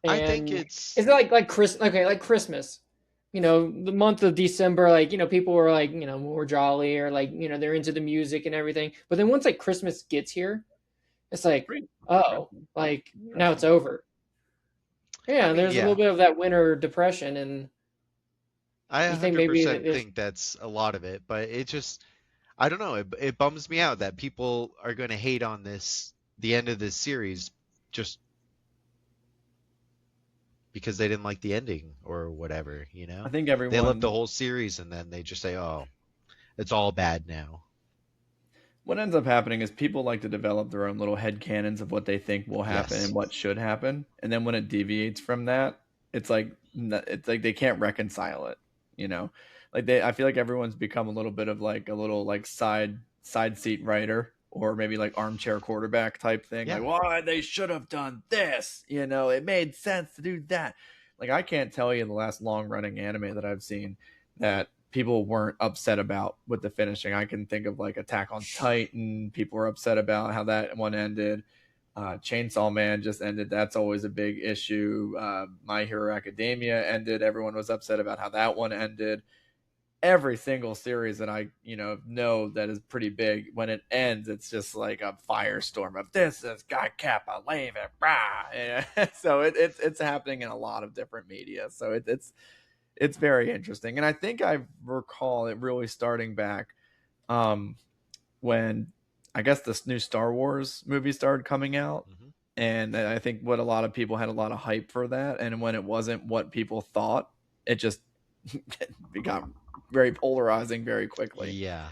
And I think it's like Christmas. The month of December, like, people were like, more jolly, or like, they're into the music and everything. But then once like Christmas gets here, it's like, oh, like now it's over. Yeah, mean, there's a little bit of that winter depression, and I you 100% think maybe think that's a lot of it, but it just, I don't know, it bums me out that people are going to hate on the end of this series just because they didn't like the ending or whatever, I think everyone, they love the whole series and then they just say, oh, it's all bad now. What ends up happening is people like to develop their own little headcanons of what they think will happen and what should happen. And then when it deviates from that, it's like they can't reconcile it, I feel like everyone's become a little bit of like a little like side seat writer, or maybe like armchair quarterback type thing. Yeah. Like, why they should have done this, it made sense to do that. Like, I can't tell you the last long running anime that I've seen that people weren't upset about with the finishing. I can think of like Attack on Titan. People were upset about how that one ended. Chainsaw Man just ended. That's always a big issue. My Hero Academia ended. Everyone was upset about how that one ended. Every single series that I know that is pretty big, when it ends, it's just like a firestorm of this is Guy Kappa, leave it, brah. So it's happening in a lot of different media. So it's very interesting, and I think I recall it really starting back when I guess this new Star Wars movie started coming out, and I think what a lot of people had a lot of hype for that, and when it wasn't what people thought, it just became very polarizing very quickly. Yeah.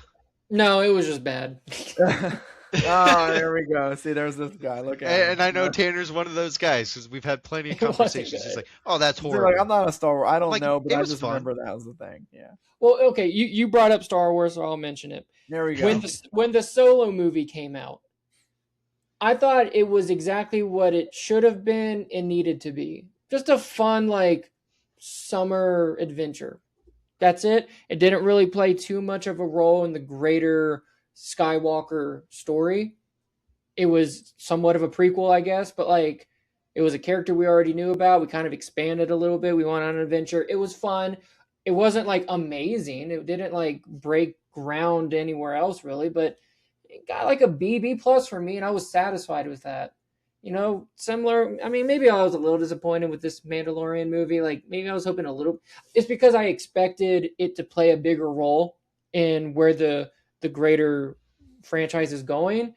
No, it was just bad. Oh, there we go. See, there's this guy. Look at him. And I know Tanner's one of those guys because we've had plenty of conversations. He's like, "Oh, that's horrible." Like, I'm not a Star Wars. I don't know, but I just fun. remember that was the thing. Yeah. Well, okay, you brought up Star Wars, so I'll mention it. There we go. When the Solo movie came out, I thought it was exactly what it should have been and needed to be. Just a fun, like, summer adventure. That's it. It didn't really play too much of a role in the greater Skywalker story. It was somewhat of a prequel, I guess, but like, it was a character we already knew about. We kind of expanded a little bit. We went on an adventure. It was fun. It wasn't like amazing. It didn't like break ground anywhere else really, but it got like a B plus for me, and I was satisfied with that. You know, similar. I mean, maybe I was a little disappointed with this Mandalorian movie. Like maybe I was hoping a little. It's because I expected it to play a bigger role in where the greater franchise is going.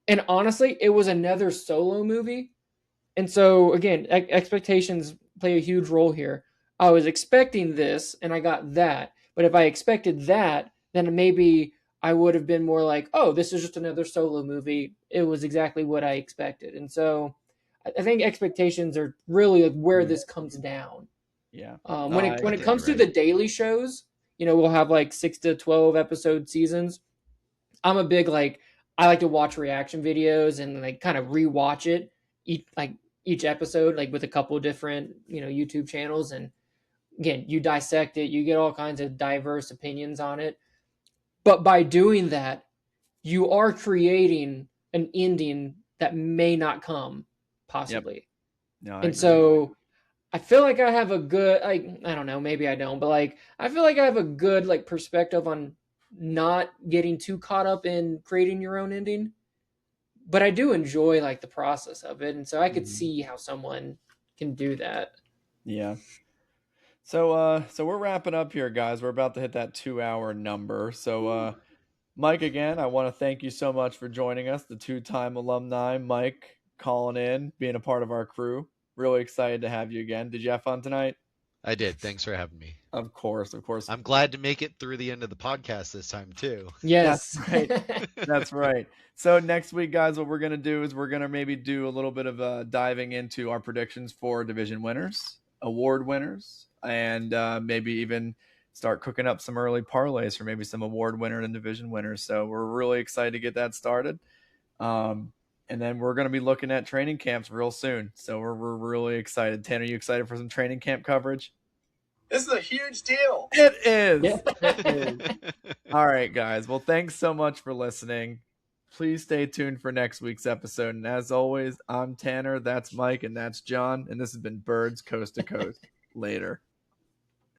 And honestly, it was another solo movie. And so again, expectations play a huge role here. I was expecting this and I got that. But if I expected that, then maybe I would have been more like, oh, this is just another solo movie. It was exactly what I expected. And so I think expectations are really like where this comes down. Yeah. When it comes to the daily shows, you know, we'll have like 6 to 12 episode seasons. I'm a big like I like to watch reaction videos and like kind of rewatch it each episode like with a couple different, you know, YouTube channels, and again, you dissect it, you get all kinds of diverse opinions on it. But by doing that, you are creating an ending that may not come possibly. Yep. No, and so I feel like I have a good, like, I don't know, maybe I don't, but like, I feel like I have a good like perspective on not getting too caught up in creating your own ending, but I do enjoy like the process of it. And so I could see how someone can do that. Yeah. So we're wrapping up here, guys. We're about to hit that 2-hour number. So, Mike, again, I want to thank you so much for joining us, the 2-time alumni, Mike, calling in, being a part of our crew. Really excited to have you again. Did you have fun tonight? I did. Thanks for having me. Of course. I'm glad to make it through the end of the podcast this time too. Yes. That's right. That's right. So next week, guys, what we're going to do is we're going to maybe do a little bit of diving into our predictions for division winners, award winners, and maybe even start cooking up some early parlays for maybe some award winner and division winners. So we're really excited to get that started. And then we're going to be looking at training camps real soon. So we're really excited. Tanner, are you excited for some training camp coverage? This is a huge deal. It is. Yeah. It is. All right, guys. Well, thanks so much for listening. Please stay tuned for next week's episode. And as always, I'm Tanner, that's Mike, and that's John. And this has been Birds Coast to Coast. Later.